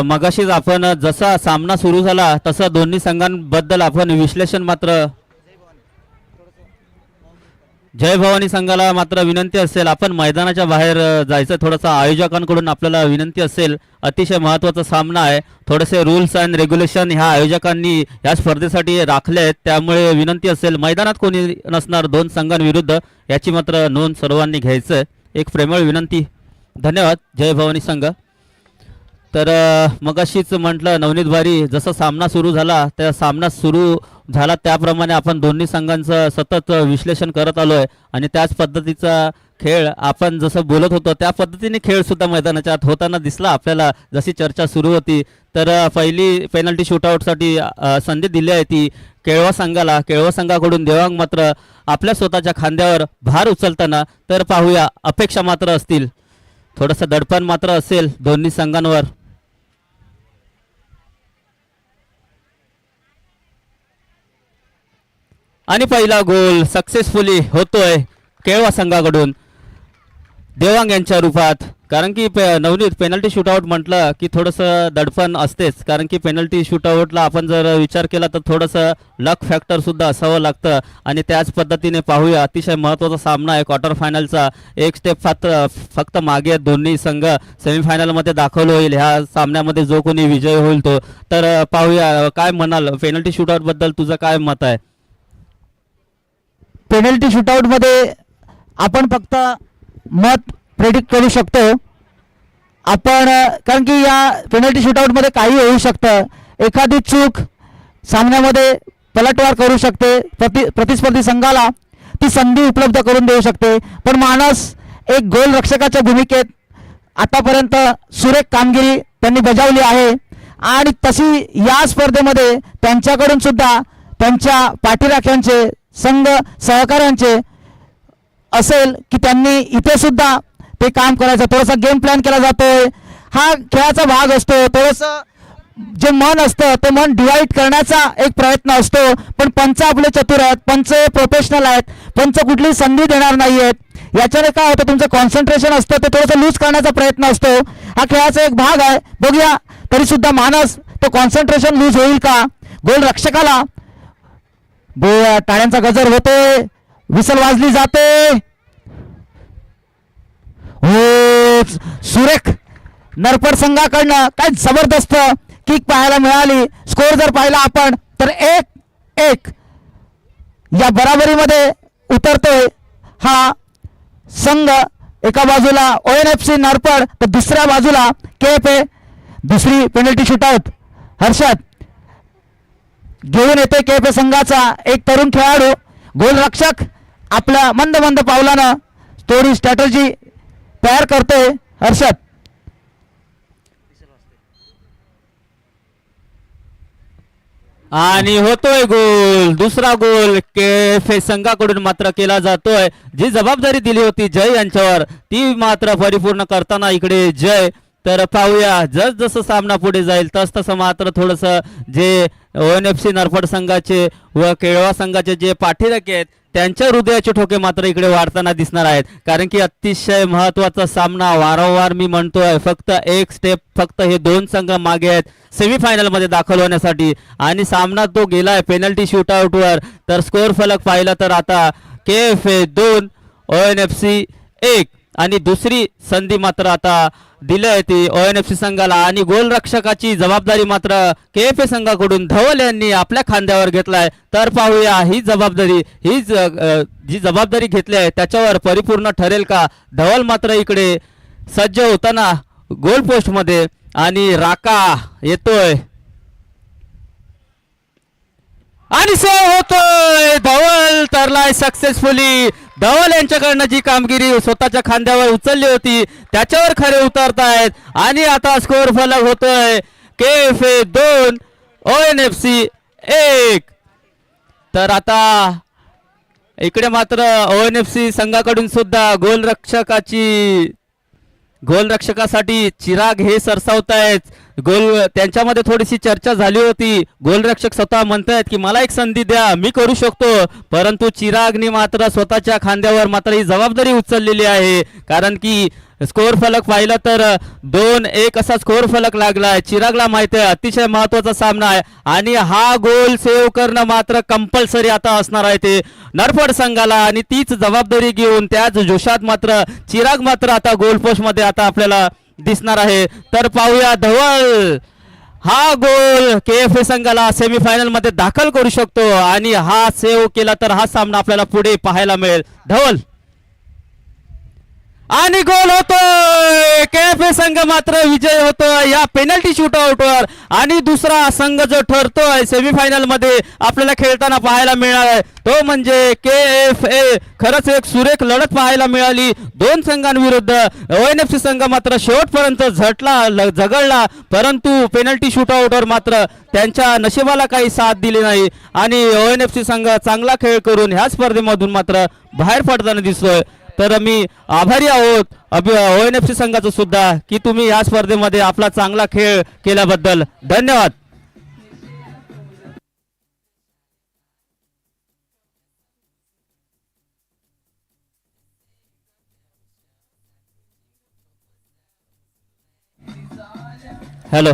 मगाशीच आपण जसा सामना सुरू झाला तसं दोन्ही संघांबद्दल आपण विश्लेषण मात्र जय भवानी संघाला मात्र विनंती असेल, आपण मैदानाच्या बाहेर जायचं. थोडंसं आयोजकांकडून आपल्याला विनंती असेल, अतिशय महत्त्वाचा सामना आहे. थोडेसे रूल्स अँड रेग्युलेशन ह्या आयोजकांनी या स्पर्धेसाठी राखले आहेत, त्यामुळे विनंती असेल मैदानात कोणी नसणार दोन संघांविरुद्ध याची मात्र नोंद सर्वांनी घ्यायचं आहे. एक प्रेमळ विनंती. धन्यवाद जय भवानी संघ. तर मगाशीच म्हटलं नवनीत भारी, जसा सामना सुरू झाला त्या सामना सुरू झाला त्याप्रमाणे आपण दोन्ही संघांचं सतत विश्लेषण करत आलो आहे आणि त्याच पद्धतीचा खेळ आपण जसं बोलत होतो त्या पद्धतीने खेळ सुद्धा मैदानाच्या आत होताना दिसला आपल्याला. जशी चर्चा सुरू होती तर पहिली पेनल्टी शूटआउटसाठी संधी दिली आहे ती केळवा संघाला. केळवा संघाकडून देवांग मात्र आपल्या स्वतःच्या खांद्यावर भार उचलताना. तर पाहूया, अपेक्षा मात्र असतील, थोडंसं दडपण मात्र असेल दोन्ही संघांवर. आणि पहिला गोल सक्सेसफुली होतोय केळवा संघाकडून देवांग यांच्या रूपात. कारण की नवनीत पेनल्टी शूटआउट म्हटलं की थोडंसं दडपण असतेच, कारण की पेनल्टी शूटआउटला आपण जर विचार केला तर थोडंसं लक फॅक्टर सुद्धा असावं लागतं. आणि त्याच पद्धतीने पाहूया, अतिशय महत्त्वाचा सामना आहे क्वार्टर फायनलचा. एक स्टेप फक्त मागे दोन्ही संघ सेमीफायनलमध्ये दाखल होईल. ह्या सामन्यामध्ये जो कोणी विजय होईल तो. तर पाहूया काय म्हणाल पेनल्टी शूटआउटबद्दल, तुझं काय मत आहे? पेनल्टी शूटआउटमध्ये आपण फक्त मत प्रेडिक्ट करू शकतो आपण, कारण की या पेनल्टी शूटआउटमध्ये काही होऊ शकतं. एखादी चूक सामन्यामध्ये पलटवार करू शकते, प्रतिस्पर्धी संघाला ती संधी उपलब्ध करून देऊ शकते. पण मानस एक गोलरक्षकाच्या भूमिकेत आतापर्यंत सुरेख कामगिरी त्यांनी बजावली आहे आणि तशी या स्पर्धेमध्ये त्यांच्याकडून सुद्धा त्यांच्या पाठीराख्यांचे संघ सहकाऱ्यांचे असेल की त्यांनी इथे सुद्धा ते काम करायचं. थोडासा गेम प्लॅन केला जातोय, हा खेळाचा भाग असतो. थोडंसं जे मन असतं ते मन डिवाइड करण्याचा एक प्रयत्न असतो. पण पंच आपले चतुर आहेत, पंच प्रोफेशनल आहेत, पंच कुठलीही संधी देणार नाही आहेत. याच्याने काय होतं, तुमचं कॉन्सन्ट्रेशन असतं ते थोडंसं लूज करण्याचा प्रयत्न असतो. हा खेळाचा एक भाग आहे. बघूया तरी सुद्धा मानस तो कॉन्सन्ट्रेशन लूज होईल का? गोलरक्षकाला टाळ्यांचा गजर होतोय, विसल वाजली जाते. हो, सुरेख नरपड संघाकडनं काय जबरदस्त किक पाहायला मिळाली. स्कोर जर पाहिला आपण तर 1-1 या बराबरीमध्ये उतरतोय हा संघ. एका बाजूला ONFC नरपड तर दुसऱ्या बाजूला KFA. दुसरी पेनल्टी शूटआउट हर्षद घेऊन येते KFA संघाचा एक तरुण खेळाडू. गोलरक्षक आपल्या मंद मंद पावलानं थोडी स्ट्रॅटर्जी तयार करतोय हर्षद. आणि होतोय गोल. दुसरा गोल KFA संघाकडून मात्र केला जातोय. जी जबाबदारी दिली होती जय यांच्यावर ती मात्र परिपूर्ण करताना इकडे जय. तर पाहूया जस जसं सामना पुढे जाईल तस तसं मात्र थोडस जे ONFC नरफड संघाचे व केळवा संघाचे जे पाठीराखे आहेत त्यांच्या हृदयाचे ठोके मात्र इकडे वाढताना दिसणार आहेत. कारण की अतिशय महत्वाचा सामना वारंवार मी म्हणतोय. फक्त एक स्टेप फक्त हे दोन संघ मागे आहेत सेमीफायनल मध्ये दाखल होण्यासाठी. आणि सामना तो गेलाय पेनल्टी शूटआउट वर. तर स्कोर फलक पाहिला तर आता KFA 2 ONFC 1 आणि दुसरी संधी मात्र आता दिली आहे ती ONFC संघाला. आणि गोलरक्षकाची जबाबदारी मात्र KFA संघाकडून धवल यांनी आपल्या खांद्यावर घेतलाय. तर पाहूया ही जबाबदारी जी जबाबदारी घेतली आहे त्याच्यावर परिपूर्ण ठरेल का. धवल मात्र इकडे सज्ज होताना गोल पोस्ट मध्ये आणि राका येतोय आणि सेव्ह होतोय. धवल तरलाय सक्सेसफुली. धवल यांच्याकडनं जी कामगिरी स्वतःच्या खांद्यावर उचलली होती त्याच्यावर खरे उतरतायत. आणि आता स्कोर फलक होतोय KFA 2 ONFC 1. तर आता इकडे मात्र ONFC संघाकडून सुद्धा गोलरक्षकासाठी चिराग हे सरसावतायत. त्यांच्यामध्ये थोडीशी चर्चा झाली होती. गोलरक्षक स्वतः म्हणतायत की मला एक संधी द्या मी करू शकतो. परंतु चिरागने मात्र स्वतःच्या खांद्यावर मात्र ही जबाबदारी उचललेली आहे. कारण की स्कोर फलक पाहिला तर 2-1 असा स्कोर फलक लागलाय. चिरागला माहिती आहे अतिशय महत्वाचा सामना आहे आणि हा गोल सेव्ह करणं मात्र कंपल्सरी आता असणार आहे ते नरफड संघाला. आणि तीच जबाबदारी घेऊन त्याच जोशात मात्र चिराग मात्र आता गोल पोस्ट मध्ये आता आपल्याला दिसणार आहे. तर पाहूया धवल हा गोल KFA संघाला सेमीफायनल मध्ये दाखल करू शकतो. आणि हा सेव्ह केला तर हा सामना आपल्याला पुढे पाहायला मिळेल. धवल आणि गोल होतोय. KFA संघ मात्र विजय होतोय या पेनल्टी शूटआउट वर. आणि दुसरा संघ जो ठरतोय सेमीफायनल मध्ये आपल्याला खेळताना पाहायला मिळणार आहे तो म्हणजे KFA. खरंच एक सुरेख लढत पाहायला मिळाली दोन संघांविरुद्ध. ONFC संघ मात्र शेवटपर्यंत झगडला परंतु पेनल्टी शूटआउट वर मात्र त्यांच्या नशिबाला काही साथ दिली नाही. आणि ONFC संघ चांगला खेळ करून ह्या स्पर्धेमधून मात्र बाहेर पडताना दिसतोय. तर मी आभारी आहोत ONFC संघाचं सुद्धा की तुम्ही या स्पर्धेमध्ये आपला चांगला खेळ केल्याबद्दल. धन्यवाद. हॅलो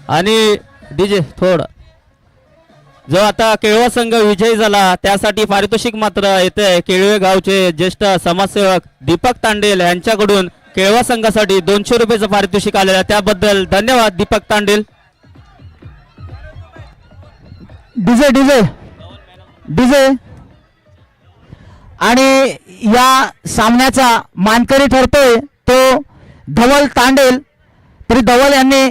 आणि DJ थोडं जो आता केळवा संघ विजयी झाला त्यासाठी पारितोषिक मात्र येते. केळवे गावचे ज्येष्ठ समाजसेवक दीपक तांडेल यांच्याकडून केळवा संघासाठी 200 रुपयाचं पारितोषिक आलेलं त्याबद्दल धन्यवाद दीपक तांडेल. डीजे आणि या सामन्याचा मानकरी ठरतोय तो धवल तांडेल. तरी धवल यांनी